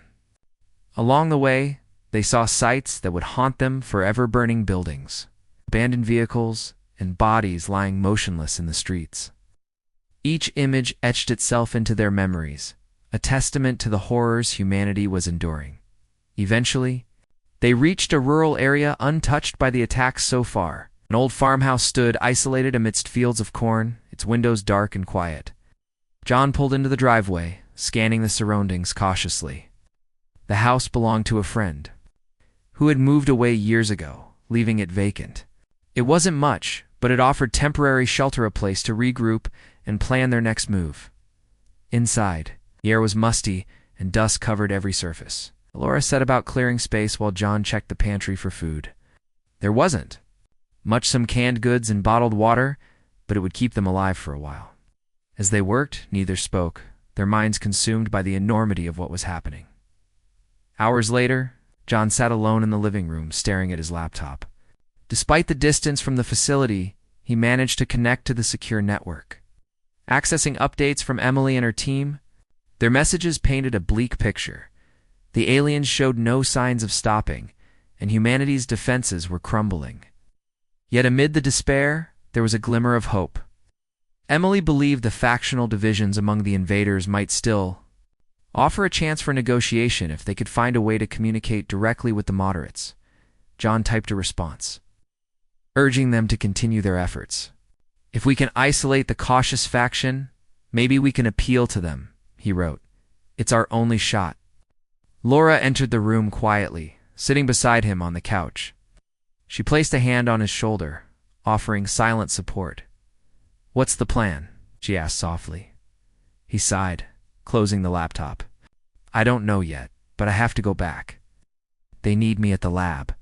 Speaker 1: Along the way, they saw sights that would haunt them forever: burning buildings, abandoned vehicles, and bodies lying motionless in the streets. Each image etched itself into their memories, a testament to the horrors humanity was enduring. Eventually, they reached a rural area untouched by the attacks so far. An old farmhouse stood isolated amidst fields of corn, its windows dark and quiet. John pulled into the driveway, scanning the surroundings cautiously. The house belonged to a friend who had moved away years ago, leaving it vacant. It wasn't much, but it offered temporary shelter, a place to regroup and plan their next move. Inside, the air was musty and dust covered every surface. Laura set about clearing space while John checked the pantry for food. There wasn't much, some canned goods and bottled water, but it would keep them alive for a while. As they worked, neither spoke, their minds consumed by the enormity of what was happening. Hours later, John sat alone in the living room, staring at his laptop. Despite the distance from the facility, he managed to connect to the secure network. Accessing updates from Emily and her team, their messages painted a bleak picture. The aliens showed no signs of stopping, and humanity's defenses were crumbling. Yet amid the despair, there was a glimmer of hope. Emily believed the factional divisions among the invaders might still offer a chance for negotiation if they could find a way to communicate directly with the moderates. John typed a response, urging them to continue their efforts. "If we can isolate the cautious faction, maybe we can appeal to them," he wrote. "It's our only shot." Laura entered the room quietly, sitting beside him on the couch. She placed a hand on his shoulder, offering silent support. "What's the plan?" she asked softly. He sighed, closing the laptop. "I don't know yet, but I have to go back. They need me at the lab."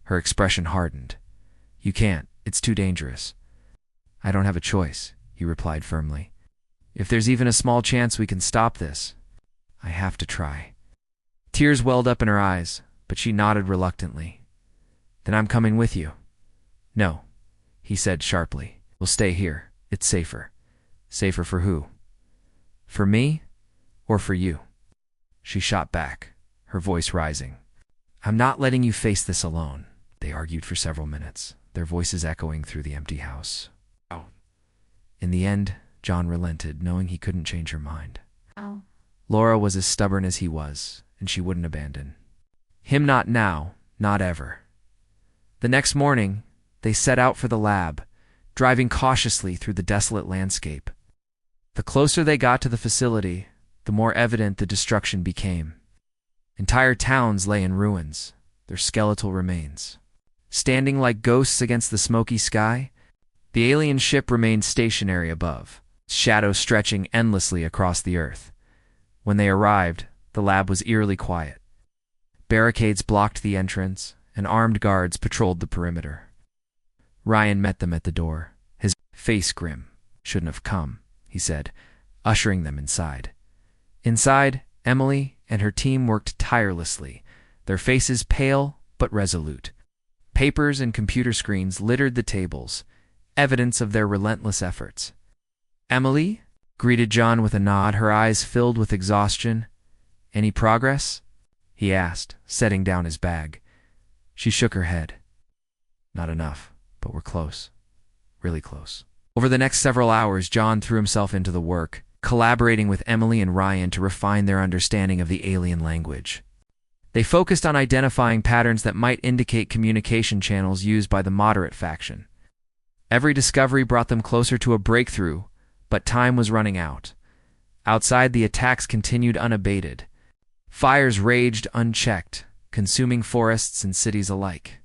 Speaker 1: Her expression hardened. "You can't. It's too dangerous." "I don't have a choice," he replied firmly. "If there's even a small chance we can stop this, I have to try." Tears welled up in her eyes, but she nodded reluctantly. "Then I'm coming with you." "No," he said sharply. "We'll stay here. It's safer." "Safer for who? For me? Or for you?" She shot back, her voice rising. "I'm not letting you face this alone." They argued for several minutes, their voices echoing through the empty house. In the end, John relented, knowing he couldn't change her mind. Laura was as stubborn as he was, and she wouldn't abandon him. Not now, not ever. The next morning, they set out for the lab, driving cautiously through the desolate landscape. The closer they got to the facility, the more evident the destruction became. Entire towns lay in ruins, their skeletal remains standing like ghosts against the smoky sky. The alien ship remained stationary above, shadows stretching endlessly across the earth. When they arrived, the lab was eerily quiet. Barricades blocked the entrance, and armed guards patrolled the perimeter. Ryan met them at the door, his face grim. "Shouldn't have come," he said, ushering them inside. Inside, Emily and her team worked tirelessly, their faces pale but resolute. Papers and computer screens littered the tables, evidence of their relentless efforts. "Emily?" greeted John with a nod, her eyes filled with exhaustion. "Any progress?" he asked, setting down his bag. She shook her head. Not enough, but we're close. Really close. Over the next several hours, John threw himself into the work, collaborating with Emily and Ryan to refine their understanding of the alien language. They focused on identifying patterns that might indicate communication channels used by the moderate faction. Every discovery brought them closer to a breakthrough, but time was running out. Outside, the attacks continued unabated. Fires raged unchecked, consuming forests and cities alike.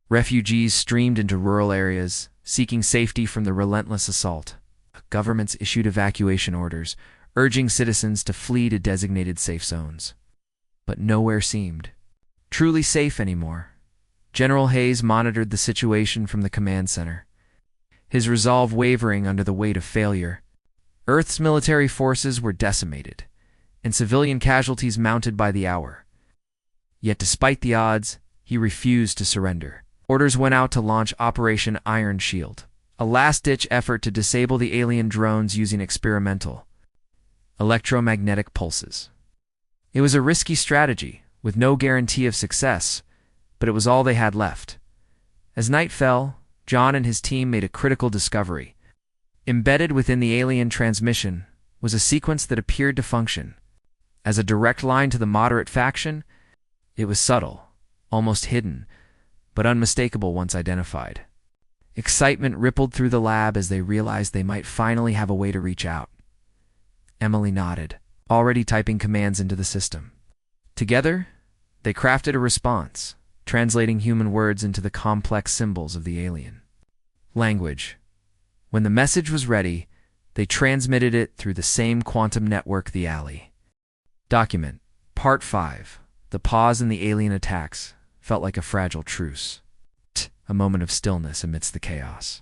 Speaker 1: Refugees streamed into rural areas, seeking safety from the relentless assault. Governments issued evacuation orders, urging citizens to flee to designated safe zones. But nowhere seemed truly safe anymore. General Hayes monitored the situation from the command center, his resolve wavering under the weight of failure. Earth's military forces were decimated, and civilian casualties mounted by the hour. Yet despite the odds, he refused to surrender. Orders went out to launch Operation Iron Shield, a last-ditch effort to disable the alien drones using experimental electromagnetic pulses. It was a risky strategy, with no guarantee of success, but it was all they had left. As night fell, John and his team made a critical discovery. Embedded within the alien transmission was a sequence that appeared to function as a direct line to the moderate faction. It was subtle, almost hidden, but unmistakable once identified. Excitement rippled through the lab as they realized they might finally have a way to reach out. Emily nodded, already typing commands into the system. Together, they crafted a response, translating human words into the complex symbols of the alien language. When the message was ready, they transmitted it through the same quantum network, the alley. Document. Part 5. The pause in the alien attacks felt like a fragile truce. A moment of stillness amidst the chaos.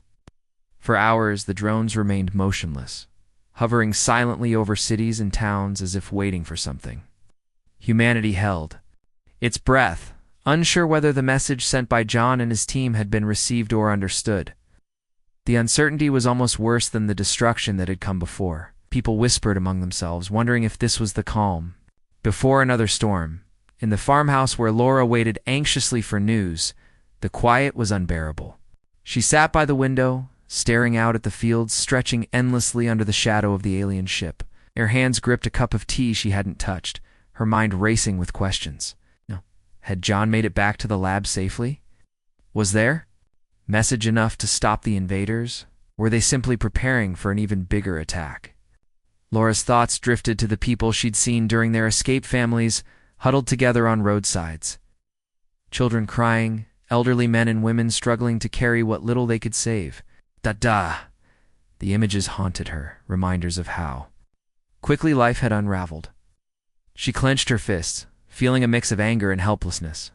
Speaker 1: For hours, the drones remained motionless, hovering silently over cities and towns as if waiting for something. Humanity held its breath, unsure whether the message sent by John and his team had been received or understood. The uncertainty was almost worse than the destruction that had come before. People whispered among themselves, wondering if this was the calm before another storm. In the farmhouse where Laura waited anxiously for news, the quiet was unbearable. She sat by the window, staring out at the fields stretching endlessly under the shadow of the alien ship. Her hands gripped a cup of tea she hadn't touched, her mind racing with questions. No. Had John made it back to the lab safely? Was there message enough to stop the invaders? Were they simply preparing for an even bigger attack? Laura's thoughts drifted to the people she'd seen during their escape, families huddled together on roadsides. Children crying, elderly men and women struggling to carry what little they could save. Da-da! The images haunted her, reminders of how quickly life had unraveled. She clenched her fists, feeling a mix of anger and helplessness.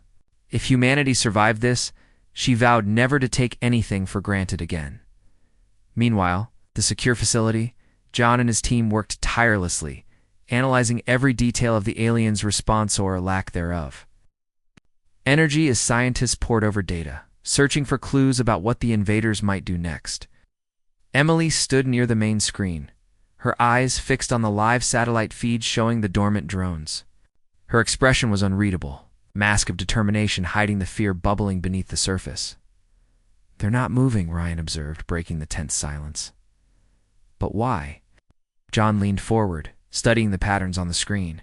Speaker 1: If humanity survived this, she vowed never to take anything for granted again. Meanwhile, the secure facility, John and his team worked tirelessly, analyzing every detail of the aliens' response or lack thereof. Energy as scientists poured over data, searching for clues about what the invaders might do next. Emily stood near the main screen, her eyes fixed on the live satellite feed showing the dormant drones. Her expression was unreadable, a mask of determination hiding the fear bubbling beneath the surface. "They're not moving," Ryan observed, breaking the tense silence. "But why?" John leaned forward, studying the patterns on the screen.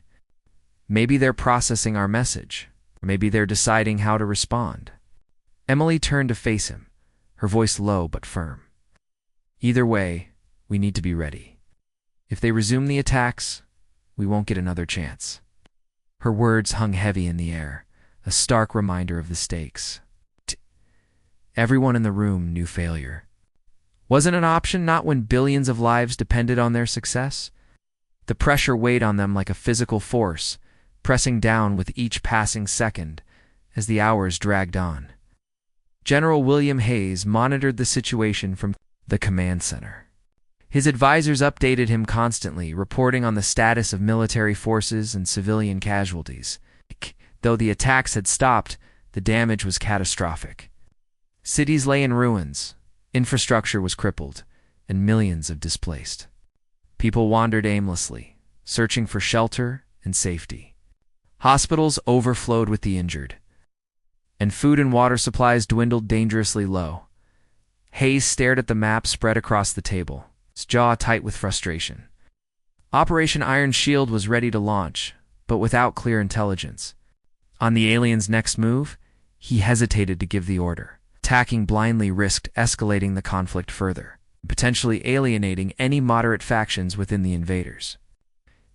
Speaker 1: "Maybe they're processing our message. Or maybe they're deciding how to respond." Emily turned to face him, her voice low but firm. "Either way, we need to be ready. If they resume the attacks, we won't get another chance." Her words hung heavy in the air, a stark reminder of the stakes. Everyone in the room knew failure wasn't an option, not when billions of lives depended on their success. The pressure weighed on them like a physical force, pressing down with each passing second as the hours dragged on. General William Hayes monitored the situation from the command center. His advisors updated him constantly, reporting on the status of military forces and civilian casualties. Though the attacks had stopped, the damage was catastrophic. Cities lay in ruins, infrastructure was crippled, and millions of displaced. People wandered aimlessly, searching for shelter and safety. Hospitals overflowed with the injured, and food and water supplies dwindled dangerously low. Hayes stared at the map spread across the table, his jaw tight with frustration. Operation Iron Shield was ready to launch, but without clear intelligence. On the alien's next move, he hesitated to give the order. Attacking blindly risked escalating the conflict further, potentially alienating any moderate factions within the invaders.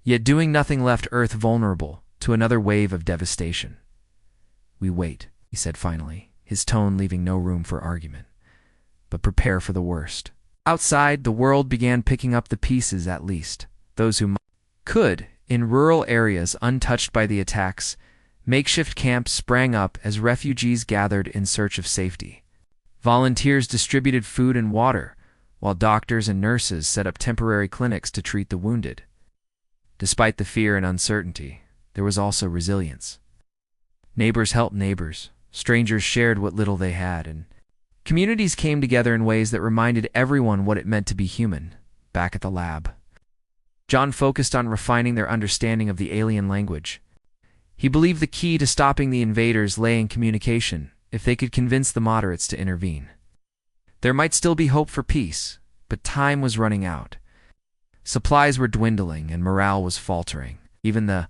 Speaker 1: Yet doing nothing left Earth vulnerable to another wave of devastation. "We wait," he said finally, his tone leaving no room for argument. "But prepare for the worst." Outside, the world began picking up the pieces at least. Those who could, in rural areas untouched by the attacks, makeshift camps sprang up as refugees gathered in search of safety. Volunteers distributed food and water, while doctors and nurses set up temporary clinics to treat the wounded. Despite the fear and uncertainty, there was also resilience. Neighbors helped neighbors, strangers shared what little they had, and communities came together in ways that reminded everyone what it meant to be human. Back at the lab, John focused on refining their understanding of the alien language. He believed the key to stopping the invaders lay in communication, if they could convince the moderates to intervene. There might still be hope for peace, but time was running out. Supplies were dwindling and morale was faltering. Even the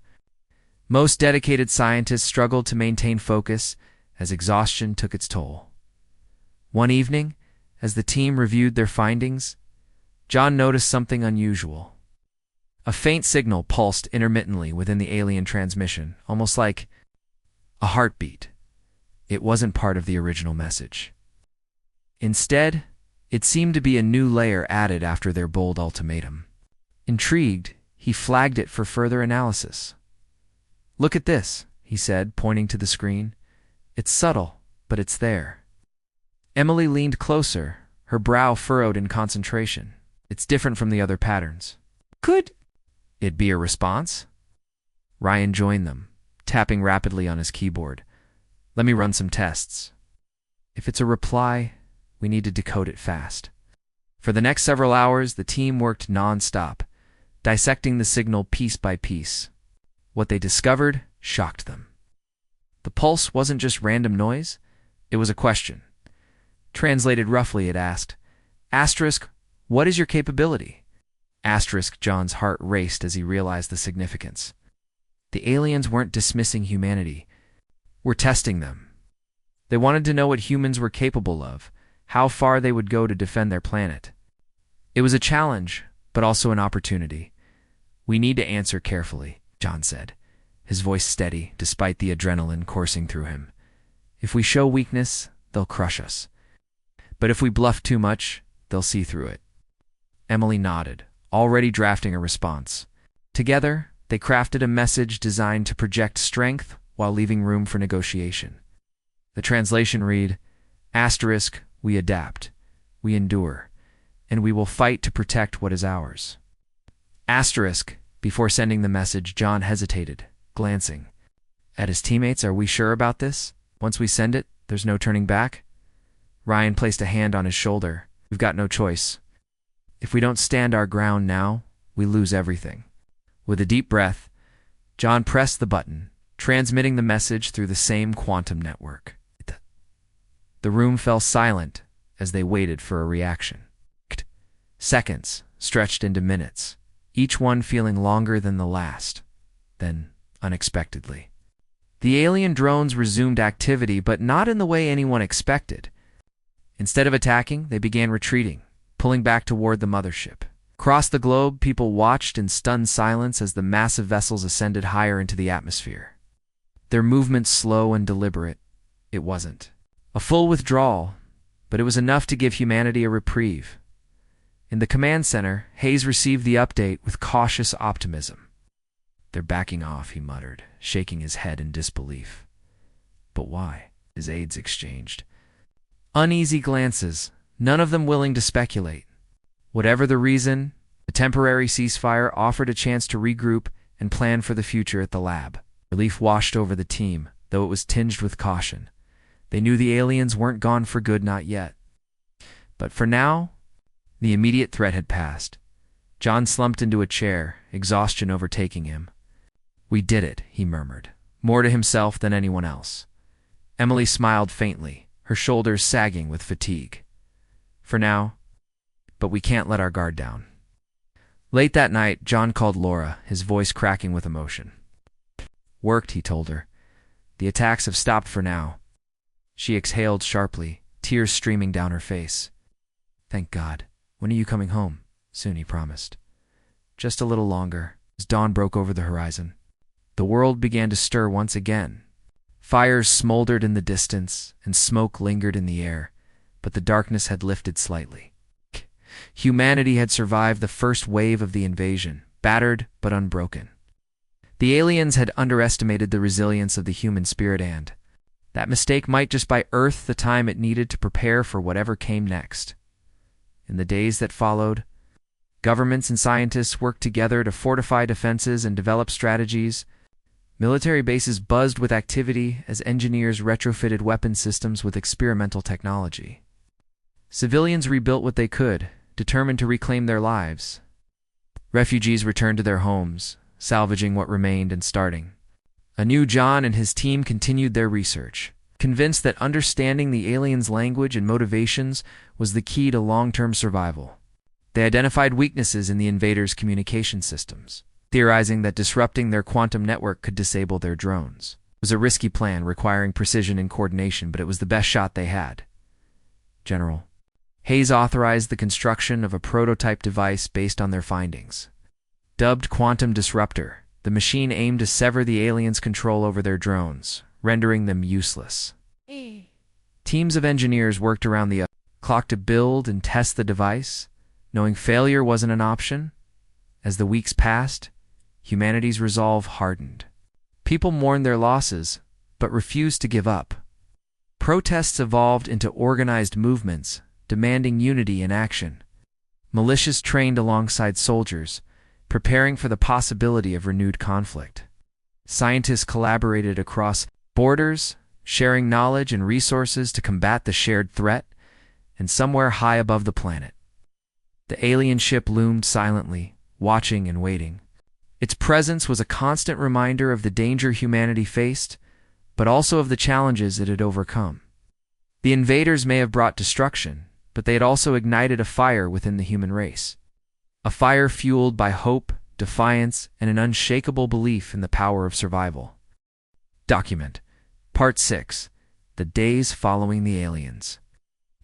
Speaker 1: most dedicated scientists struggled to maintain focus as exhaustion took its toll. One evening, as the team reviewed their findings, John noticed something unusual. A faint signal pulsed intermittently within the alien transmission, almost like a heartbeat. It wasn't part of the original message. Instead, it seemed to be a new layer added after their bold ultimatum. Intrigued, he flagged it for further analysis. "Look at this," he said, pointing to the screen. "It's subtle, but it's there." Emily leaned closer, her brow furrowed in concentration. "It's different from the other patterns." "Could it be a response?" Ryan joined them, tapping rapidly on his keyboard. "Let me run some tests. If it's a reply, we need to decode it fast." For the next several hours, the team worked non-stop, dissecting the signal piece by piece. What they discovered shocked them. The pulse wasn't just random noise, it was a question. Translated roughly, it asked, "Asterisk, what is your capability?" Asterisk, John's heart raced as he realized the significance. The aliens weren't dismissing humanity. We're testing them. They wanted to know what humans were capable of, how far they would go to defend their planet. It was a challenge, but also an opportunity. "We need to answer carefully," John said, his voice steady despite the adrenaline coursing through him. "If we show weakness, they'll crush us. But if we bluff too much, they'll see through it." Emily nodded, already drafting a response. Together, they crafted a message designed to project strength while leaving room for negotiation. The translation read, "Asterisk, we adapt, we endure, and we will fight to protect what is ours." Asterisk, before sending the message, John hesitated, glancing at his teammates. "Are we sure about this? Once we send it, there's no turning back?" Ryan placed a hand on his shoulder. "We've got no choice. If we don't stand our ground now, we lose everything." With a deep breath, John pressed the button, transmitting the message through the same quantum network. The room fell silent as they waited for a reaction. Seconds stretched into minutes, each one feeling longer than the last. Then, unexpectedly, the alien drones resumed activity, but not in the way anyone expected. Instead of attacking, they began retreating, pulling back toward the mothership. Across the globe, people watched in stunned silence as the massive vessels ascended higher into the atmosphere. Their movement slow and deliberate, it wasn't a full withdrawal, but it was enough to give humanity a reprieve. In the command center, Hayes received the update with cautious optimism. "They're backing off," he muttered, shaking his head in disbelief. "But why?" his aides exchanged uneasy glances, none of them willing to speculate. Whatever the reason, the temporary ceasefire offered a chance to regroup and plan for the future at the lab. Relief washed over the team, though it was tinged with caution. They knew the aliens weren't gone for good, not yet. But for now, the immediate threat had passed. John slumped into a chair, exhaustion overtaking him. "We did it," he murmured, more to himself than anyone else. Emily smiled faintly, her shoulders sagging with fatigue. For now, but we can't let our guard down. Late that night, John called Laura, his voice cracking with emotion. Worked, he told her. The attacks have stopped for now. She exhaled sharply, tears streaming down her face. Thank God. When are you coming home? Soon, he promised. Just a little longer, as dawn broke over the horizon. The world began to stir once again. Fires smoldered in the distance, and smoke lingered in the air, but the darkness had lifted slightly. Humanity had survived the first wave of the invasion, battered but unbroken. The aliens had underestimated the resilience of the human spirit, and that mistake might just buy Earth the time it needed to prepare for whatever came next. In the days that followed, governments and scientists worked together to fortify defenses and develop strategies. Military bases buzzed with activity as engineers retrofitted weapon systems with experimental technology. Civilians rebuilt what they could, determined to reclaim their lives. Refugees returned to their homes, salvaging what remained and starting. A new John and his team continued their research, convinced that understanding the aliens' language and motivations was the key to long-term survival. They identified weaknesses in the invaders' communication systems, theorizing that disrupting their quantum network could disable their drones. It was a risky plan requiring precision and coordination, but it was the best shot they had. General Hayes authorized the construction of a prototype device based on their findings. Dubbed Quantum Disruptor, the machine aimed to sever the aliens' control over their drones, rendering them useless. Teams of engineers worked around the clock to build and test the device, knowing failure wasn't an option. As the weeks passed, humanity's resolve hardened. People mourned their losses, but refused to give up. Protests evolved into organized movements, demanding unity and action. Militias trained alongside soldiers, preparing for the possibility of renewed conflict. Scientists collaborated across borders, sharing knowledge and resources to combat the shared threat, and somewhere high above the planet, the alien ship loomed silently, watching and waiting. Its presence was a constant reminder of the danger humanity faced, but also of the challenges it had overcome. The invaders may have brought destruction, but they had also ignited a fire within the human race. A fire fueled by hope, defiance, and an unshakable belief in the power of survival. Document. Part 6. The Days Following the Aliens.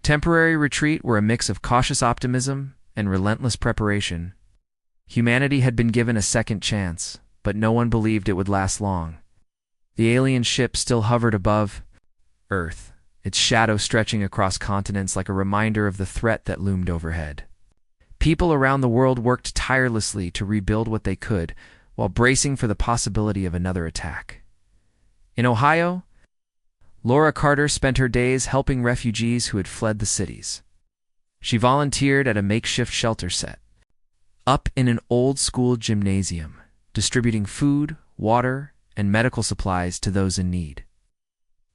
Speaker 1: Temporary retreat were a mix of cautious optimism and relentless preparation. Humanity had been given a second chance, but no one believed it would last long. The alien ship still hovered above Earth, its shadow stretching across continents like a reminder of the threat that loomed overhead. People around the world worked tirelessly to rebuild what they could, while bracing for the possibility of another attack. In Ohio, Laura Carter spent her days helping refugees who had fled the cities. She volunteered at a makeshift shelter set up in an old-school gymnasium, distributing food, water, and medical supplies to those in need.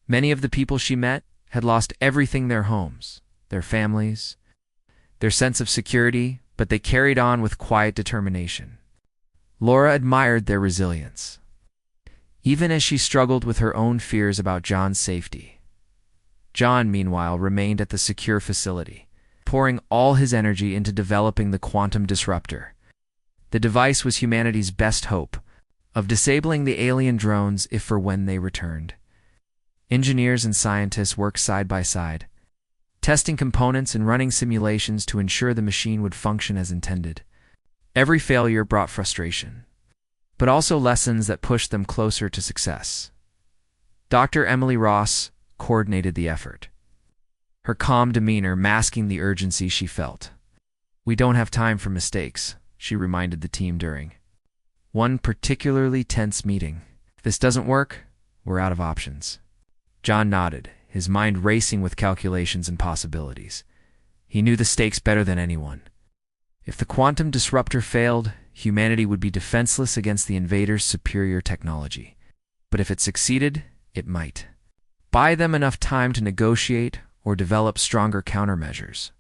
Speaker 1: Many of the people she met had lost everything: their homes, their families, their sense of security, but they carried on with quiet determination. Laura admired their resilience, even as she struggled with her own fears about John's safety. John, meanwhile, remained at the secure facility, pouring all his energy into developing the quantum disruptor. The device was humanity's best hope of disabling the alien drones if or when they returned. Engineers and scientists worked side by side, testing components and running simulations to ensure the machine would function as intended. Every failure brought frustration, but also lessons that pushed them closer to success. Dr. Emily Ross coordinated the effort, her calm demeanor masking the urgency she felt. "We don't have time for mistakes," she reminded the team during one particularly tense meeting. "If this doesn't work, we're out of options." John nodded, his mind racing with calculations and possibilities. He knew the stakes better than anyone. If the quantum disruptor failed, humanity would be defenseless against the invaders' superior technology. But if it succeeded, it might buy them enough time to negotiate or develop stronger countermeasures.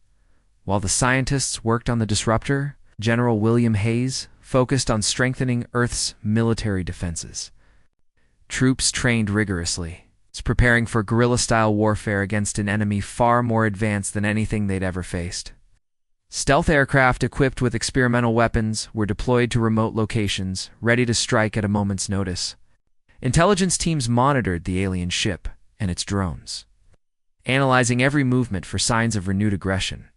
Speaker 1: While the scientists worked on the disruptor, General William Hayes focused on strengthening Earth's military defenses. troops trained rigorously, preparing for guerrilla-style warfare against an enemy far more advanced than anything they'd ever faced. Stealth aircraft equipped with experimental weapons were deployed to remote locations, ready to strike at a moment's notice. Intelligence teams monitored the alien ship and its drones, analyzing every movement for signs of renewed aggression.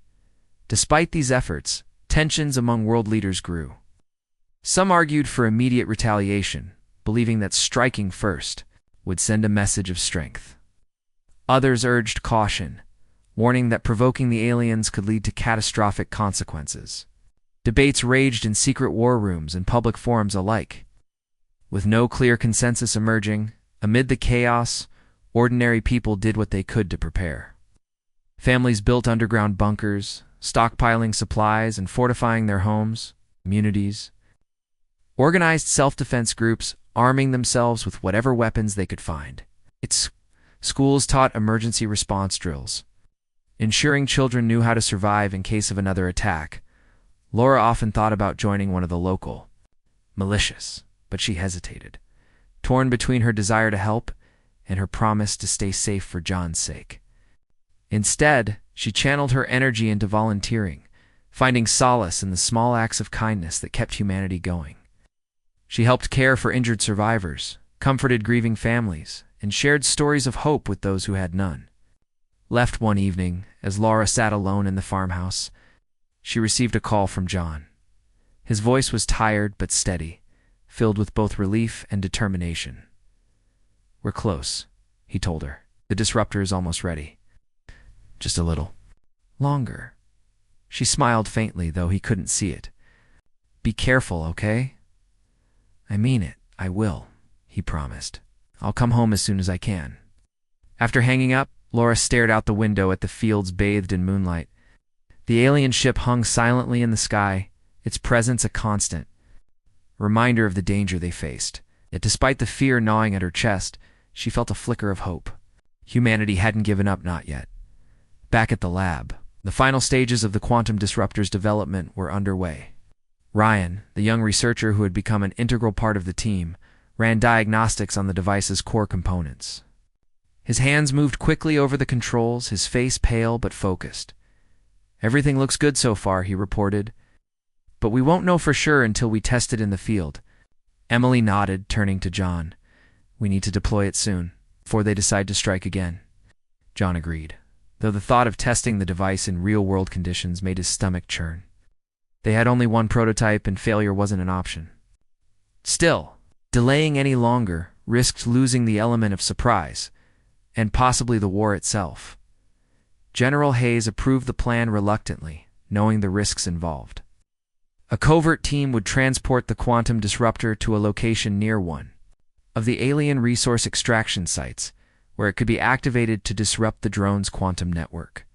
Speaker 1: Despite these efforts, tensions among world leaders grew. Some argued for immediate retaliation, believing that striking first would send a message of strength. Others urged caution, warning that provoking the aliens could lead to catastrophic consequences. Debates raged in secret war rooms and public forums alike. With no clear consensus emerging, amid the chaos, ordinary people did what they could to prepare. Families built underground bunkers, stockpiling supplies and fortifying their homes, communities. Organized self-defense groups arming themselves with whatever weapons they could find. Schools taught emergency response drills, ensuring children knew how to survive in case of another attack. Laura often thought about joining one of the local militias, but she hesitated, torn between her desire to help and her promise to stay safe for John's sake. Instead, she channeled her energy into volunteering, finding solace in the small acts of kindness that kept humanity going. She helped care for injured survivors, comforted grieving families, and shared stories of hope with those who had none. Left one evening, as Laura sat alone in the farmhouse, she received a call from John. His voice was tired but steady, filled with both relief and determination. "We're close," he told her. "The disruptor is almost ready. Just a little longer." She smiled faintly, though he couldn't see it. "Be careful, okay?" "I mean it, I will," he promised. "I'll come home as soon as I can." After hanging up, Laura stared out the window at the fields bathed in moonlight. The alien ship hung silently in the sky, its presence a constant reminder of the danger they faced. Yet despite the fear gnawing at her chest, she felt a flicker of hope. Humanity hadn't given up, not yet. Back at the lab, the final stages of the quantum disruptor's development were underway. Ryan, the young researcher who had become an integral part of the team, ran diagnostics on the device's core components. His hands moved quickly over the controls, his face pale but focused. "Everything looks good so far," he reported. "But we won't know for sure until we test it in the field." Emily nodded, turning to John. "We need to deploy it soon, before they decide to strike again." John agreed, though the thought of testing the device in real-world conditions made his stomach churn. They had only one prototype, and failure wasn't an option. Still, delaying any longer risked losing the element of surprise, and possibly the war itself. General Hayes approved the plan reluctantly, knowing the risks involved. A covert team would transport the quantum disruptor to a location near one of the alien resource extraction sites, where it could be activated to disrupt the drone's quantum network.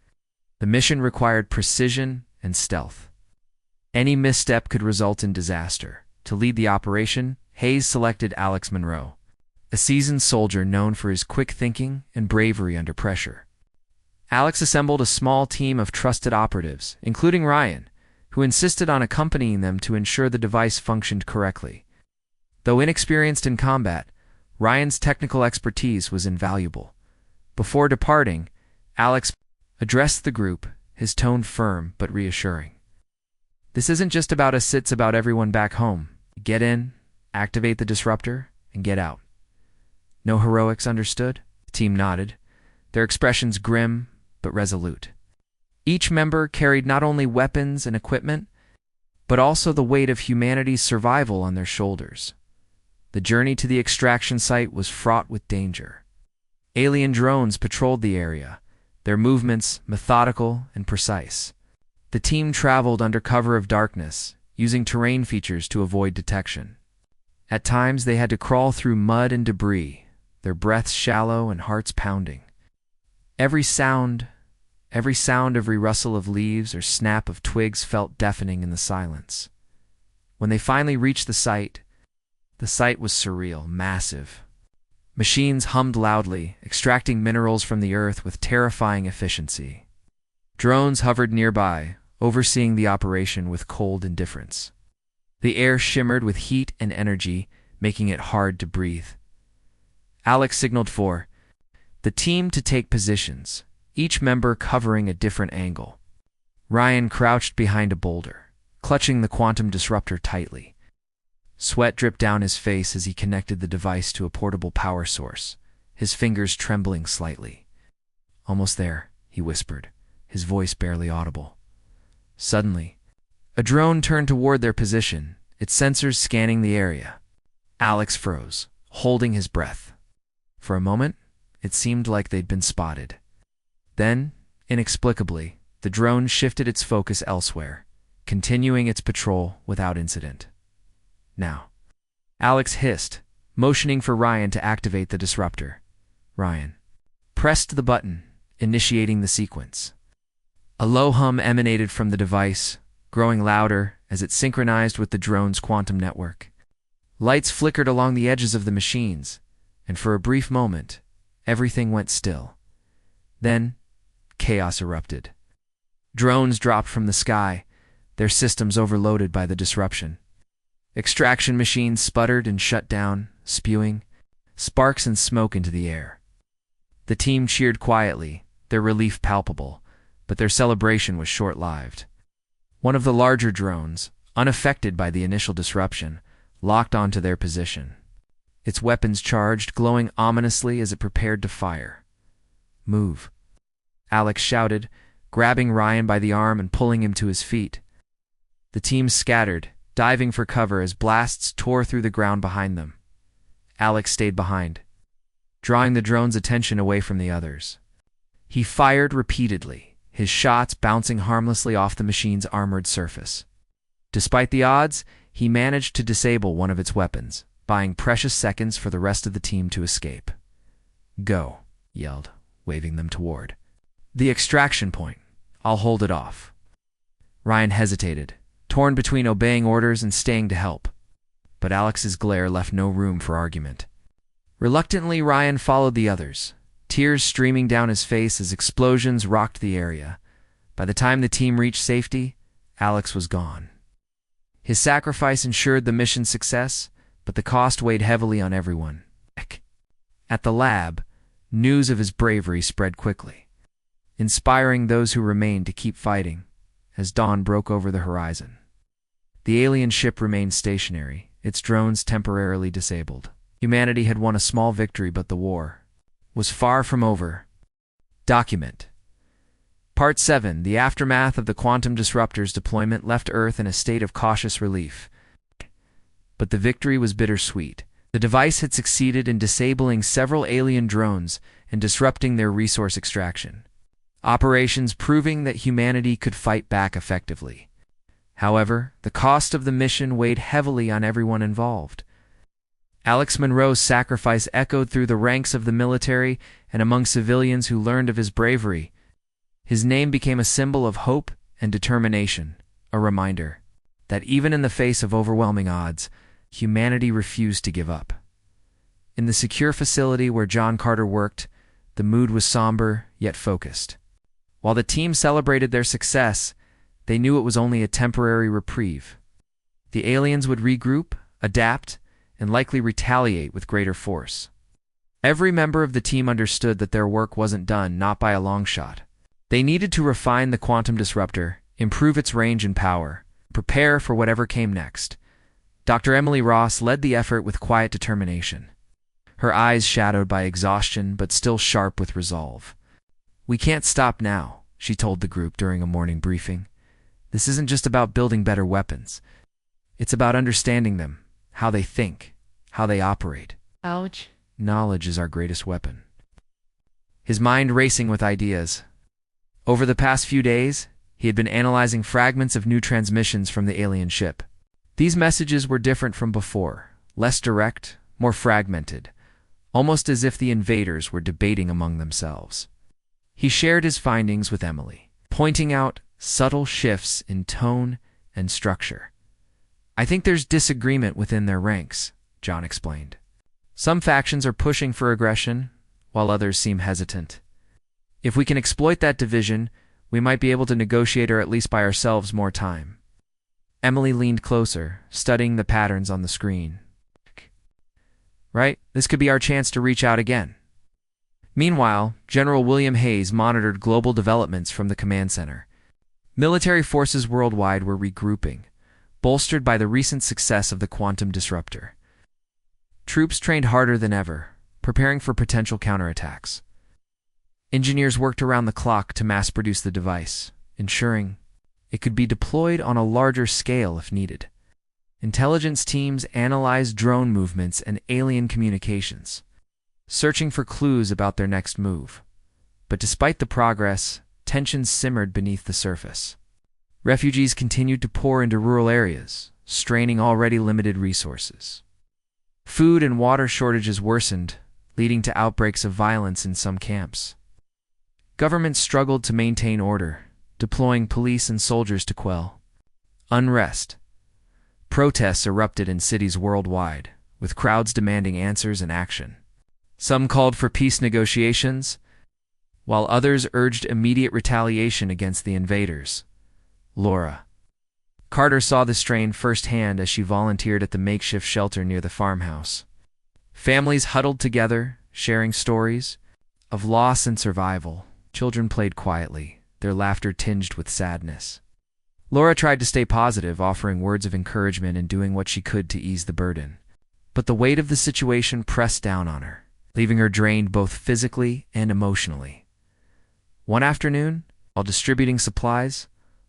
Speaker 1: The mission required precision and stealth. Any misstep could result in disaster. To lead the operation, Hayes selected Alex Monroe, a seasoned soldier known for his quick thinking and bravery under pressure. Alex assembled a small team of trusted operatives, including Ryan, who insisted on accompanying them to ensure the device functioned correctly. Though inexperienced in combat, Ryan's technical expertise was invaluable. Before departing, Alex addressed the group, his tone firm but reassuring. "This isn't just about us, it's about everyone back home. Get in, activate the disruptor, and get out." "No heroics, understood?" The team nodded, their expressions grim but resolute. Each member carried not only weapons and equipment, but also the weight of humanity's survival on their shoulders. The journey to the extraction site was fraught with danger. Alien drones patrolled the area, their movements methodical and precise. The team traveled under cover of darkness, using terrain features to avoid detection. At times they had to crawl through mud and debris, their breaths shallow and hearts pounding. Every sound, every rustle of leaves or snap of twigs felt deafening in the silence. When they finally reached the site was surreal, massive. Machines hummed loudly, extracting minerals from the earth with terrifying efficiency. Drones hovered nearby, overseeing the operation with cold indifference. The air shimmered with heat and energy, making it hard to breathe. Alex signaled for the team to take positions, each member covering a different angle. Ryan crouched behind a boulder, clutching the quantum disruptor tightly. Sweat dripped down his face as he connected the device to a portable power source, his fingers trembling slightly. "Almost there," he whispered, his voice barely audible. Suddenly, a drone turned toward their position, its sensors scanning the area. Alex froze, holding his breath. For a moment, it seemed like they'd been spotted. Then, inexplicably, the drone shifted its focus elsewhere, continuing its patrol without incident. "Now," Alex hissed, motioning for Ryan to activate the disruptor. Ryan pressed the button, initiating the sequence. A low hum emanated from the device, growing louder as it synchronized with the drone's quantum network. Lights flickered along the edges of the machines, and for a brief moment, everything went still. Then, chaos erupted. Drones dropped from the sky, their systems overloaded by the disruption. Extraction machines sputtered and shut down, spewing sparks and smoke into the air. The team cheered quietly, their relief palpable, but their celebration was short-lived. One of the larger drones, unaffected by the initial disruption, locked onto their position. Its weapons charged, glowing ominously as it prepared to fire. "Move," Alex shouted, grabbing Ryan by the arm and pulling him to his feet. The team scattered, diving for cover as blasts tore through the ground behind them. Alex stayed behind, drawing the drone's attention away from the others. He fired repeatedly, his shots bouncing harmlessly off the machine's armored surface. Despite the odds, he managed to disable one of its weapons, buying precious seconds for the rest of the team to escape. "Go," yelled, waving them toward the extraction point. "I'll hold it off." Ryan hesitated, torn between obeying orders and staying to help. But Alex's glare left no room for argument. Reluctantly, Ryan followed the others, tears streaming down his face as explosions rocked the area. By the time the team reached safety, Alex was gone. His sacrifice ensured the mission's success, but the cost weighed heavily on everyone. At the lab, news of his bravery spread quickly, inspiring those who remained to keep fighting as dawn broke over the horizon. The alien ship remained stationary, its drones temporarily disabled. Humanity had won a small victory, but the war was far from over. Document. Part 7. The aftermath of the quantum disruptor's deployment left Earth in a state of cautious relief. But the victory was bittersweet. The device had succeeded in disabling several alien drones and disrupting their resource extraction. Operations proving that humanity could fight back effectively. However, the cost of the mission weighed heavily on everyone involved. Alex Monroe's sacrifice echoed through the ranks of the military and among civilians who learned of his bravery. His name became a symbol of hope and determination, a reminder that even in the face of overwhelming odds, humanity refused to give up. In the secure facility where John Carter worked, the mood was somber yet focused. While the team celebrated their success, they knew it was only a temporary reprieve. The aliens would regroup, adapt, and likely retaliate with greater force. Every member of the team understood that their work wasn't done, not by a long shot. They needed to refine the quantum disruptor, improve its range and power, prepare for whatever came next. Dr. Emily Ross led the effort with quiet determination, her eyes shadowed by exhaustion but still sharp with resolve. "We can't stop now," she told the group during a morning briefing. "This isn't just about building better weapons. It's about understanding them, how they think, how they operate."
Speaker 2: Ouch.
Speaker 1: "Knowledge is our greatest weapon." His mind racing with ideas. Over the past few days, he had been analyzing fragments of new transmissions from the alien ship. These messages were different from before, less direct, more fragmented, almost as if the invaders were debating among themselves. He shared his findings with Emily, pointing out subtle shifts in tone and structure. "I think there's disagreement within their ranks," John explained. "Some factions are pushing for aggression, while others seem hesitant. If we can exploit that division, we might be able to negotiate or at least buy ourselves more time." Emily leaned closer, studying the patterns on the screen. right? This could be our chance to reach out again. Meanwhile, General William Hayes monitored global developments from the command center. Military forces worldwide were regrouping, bolstered by the recent success of the quantum disruptor. Troops trained harder than ever, preparing for potential counterattacks. Engineers worked around the clock to mass-produce the device, ensuring it could be deployed on a larger scale if needed. Intelligence teams analyzed drone movements and alien communications, searching for clues about their next move. But despite the progress, tensions simmered beneath the surface. Refugees continued to pour into rural areas, straining already limited resources. Food and water shortages worsened, leading to outbreaks of violence in some camps. Governments struggled to maintain order, deploying police and soldiers to quell unrest. Protests erupted in cities worldwide, with crowds demanding answers and action. Some called for peace negotiations, while others urged immediate retaliation against the invaders. Laura Carter saw the strain firsthand as she volunteered at the makeshift shelter near the farmhouse. Families huddled together, sharing stories of loss and survival. Children played quietly, their laughter tinged with sadness. Laura tried to stay positive, offering words of encouragement and doing what she could to ease the burden. But the weight of the situation pressed down on her, leaving her drained both physically and emotionally. One afternoon, while distributing supplies,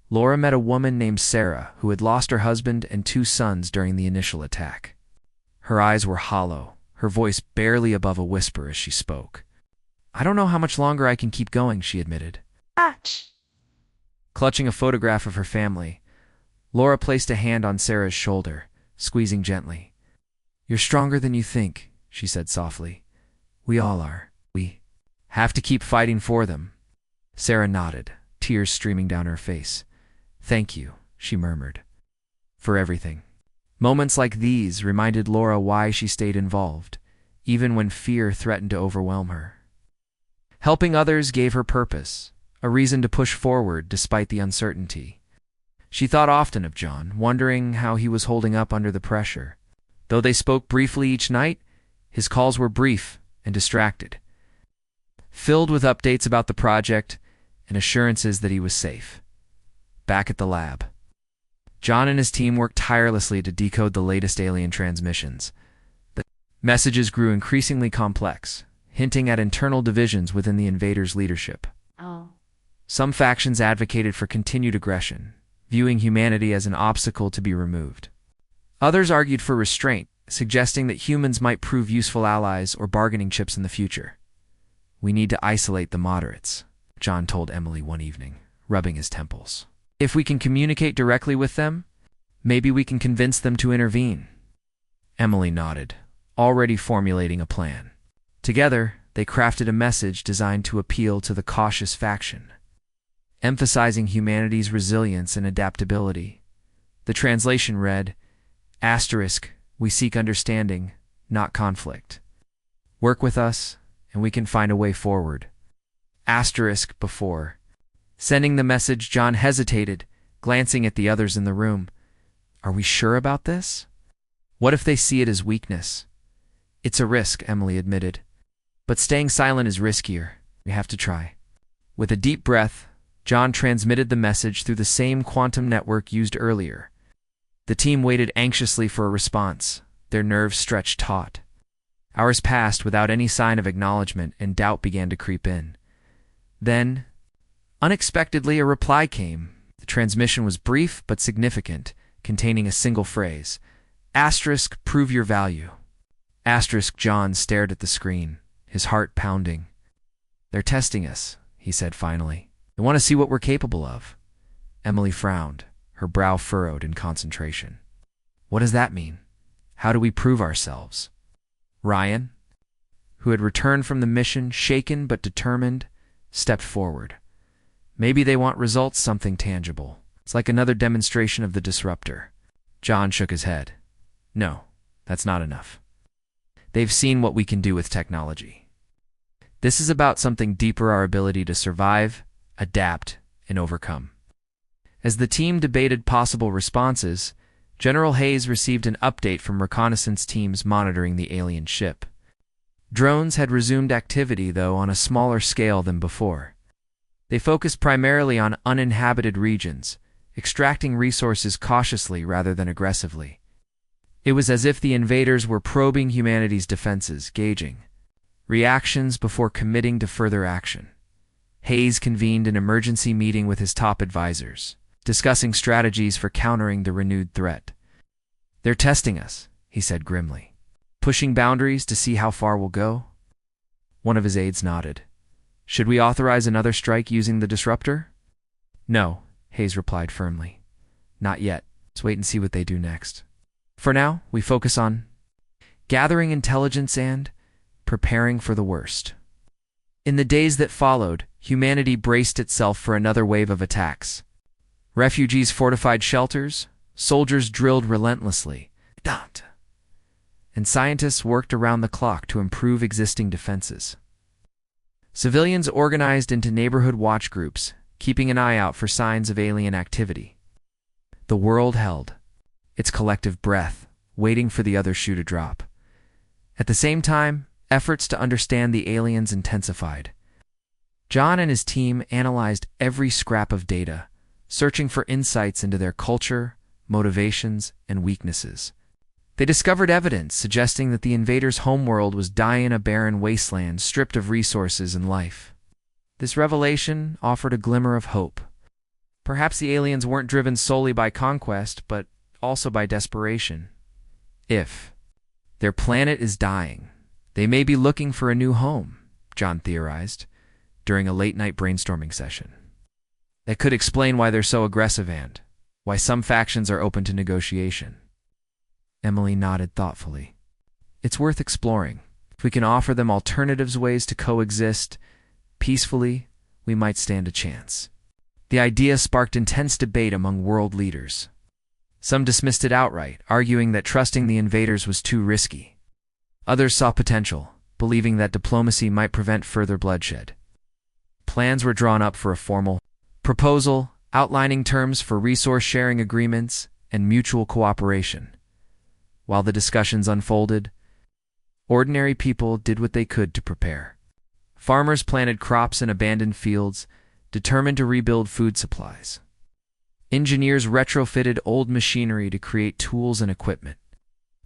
Speaker 1: Laura met a woman named Sarah who had lost her husband and 2 sons during the initial attack. Her eyes were hollow, her voice barely above a whisper as she spoke. "I don't know how much longer I can keep going," she admitted.
Speaker 2: Ouch.
Speaker 1: Clutching a photograph of her family, Laura placed a hand on Sarah's shoulder, squeezing gently. "You're stronger than you think," she said softly. "We all are. We have to keep fighting for them." Sarah nodded, tears streaming down her face. "Thank you," she murmured, "for everything." Moments like these reminded Laura why she stayed involved, even when fear threatened to overwhelm her. Helping others gave her purpose, a reason to push forward despite the uncertainty. She thought often of John, wondering how he was holding up under the pressure. Though they spoke briefly each night, his calls were brief and distracted, filled with updates about the project and assurances that he was safe. Back at the lab, John and his team worked tirelessly to decode the latest alien transmissions. The messages grew increasingly complex, hinting at internal divisions within the invaders' leadership. Some factions advocated for continued aggression, viewing humanity as an obstacle to be removed. Others argued for restraint, suggesting that humans might prove useful allies or bargaining chips in the future. "We need to isolate the moderates," John told Emily one evening, rubbing his temples. "If we can communicate directly with them, maybe we can convince them to intervene." Emily nodded, already formulating a plan. Together, they crafted a message designed to appeal to the cautious faction, emphasizing humanity's resilience and adaptability. The translation read, "We seek understanding, not conflict. Work with us, and we can find a way forward." Before sending the message, John hesitated, glancing at the others in the room. "Are we sure about this? What if they see it as weakness?" "It's a risk," Emily admitted. "But staying silent is riskier. We have to try." With a deep breath, John transmitted the message through the same quantum network used earlier. The team waited anxiously for a response, their nerves stretched taut. Hours passed without any sign of acknowledgement, and doubt began to creep in. Then, unexpectedly, a reply came. The transmission was brief but significant, containing a single phrase. "Prove your value." John stared at the screen, his heart pounding. "They're testing us," he said finally. "They want to see what we're capable of." Emily frowned, her brow furrowed in concentration. "What does that mean? How do we prove ourselves?" Ryan, who had returned from the mission, shaken but determined, stepped forward. "Maybe they want results, something tangible. It's like another demonstration of the disruptor." John shook his head. "No, that's not enough. They've seen what we can do with technology. This is about something deeper, our ability to survive, adapt, and overcome." As the team debated possible responses, General Hayes received an update from reconnaissance teams monitoring the alien ship. Drones had resumed activity, though on a smaller scale than before. They focused primarily on uninhabited regions, extracting resources cautiously rather than aggressively. It was as if the invaders were probing humanity's defenses, gauging reactions before committing to further action. Hayes convened an emergency meeting with his top advisors, discussing strategies for countering the renewed threat. "They're testing us," he said grimly. "Pushing boundaries to see how far we'll go?" One of his aides nodded. "Should we authorize another strike using the disruptor?" "No," Hayes replied firmly. "Not yet. Let's wait and see what they do next. For now, we focus on gathering intelligence and preparing for the worst." In the days that followed, humanity braced itself for another wave of attacks. Refugees fortified shelters, soldiers drilled relentlessly, and scientists worked around the clock to improve existing defenses. Civilians organized into neighborhood watch groups, keeping an eye out for signs of alien activity. The world held its collective breath, waiting for the other shoe to drop. At the same time, efforts to understand the aliens intensified. John and his team analyzed every scrap of data, searching for insights into their culture, motivations, and weaknesses. They discovered evidence suggesting that the invaders' homeworld was dying a barren wasteland stripped of resources and life. This revelation offered a glimmer of hope. Perhaps the aliens weren't driven solely by conquest, but also by desperation. If their planet is dying, they may be looking for a new home, John theorized during a late-night brainstorming session. That could explain why they're so aggressive and why some factions are open to negotiation. Emily nodded thoughtfully. "It's worth exploring. If we can offer them alternatives, ways to coexist peacefully, we might stand a chance." The idea sparked intense debate among world leaders. Some dismissed it outright, arguing that trusting the invaders was too risky. Others saw potential, believing that diplomacy might prevent further bloodshed. Plans were drawn up for a formal proposal outlining terms for resource-sharing agreements and mutual cooperation. While the discussions unfolded, ordinary people did what they could to prepare. Farmers planted crops in abandoned fields, determined to rebuild food supplies. Engineers retrofitted old machinery to create tools and equipment.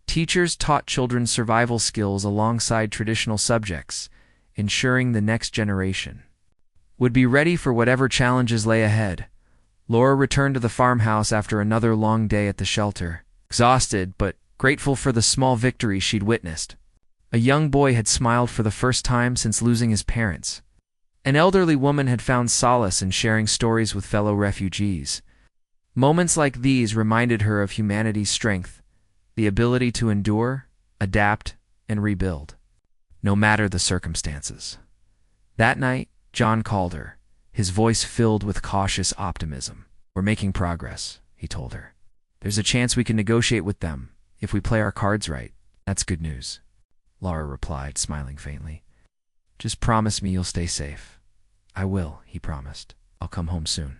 Speaker 1: Teachers taught children survival skills alongside traditional subjects, ensuring the next generation would be ready for whatever challenges lay ahead. Laura returned to the farmhouse after another long day at the shelter, exhausted but grateful for the small victory she'd witnessed. A young boy had smiled for the first time since losing his parents. An elderly woman had found solace in sharing stories with fellow refugees. Moments like these reminded her of humanity's strength, the ability to endure, adapt, and rebuild, no matter the circumstances. That night, John called her, his voice filled with cautious optimism. "We're making progress," he told her. "There's a chance we can negotiate with them if we play our cards right. That's good news," Laura replied, smiling faintly. "Just promise me you'll stay safe." "I will," he promised. "I'll come home soon."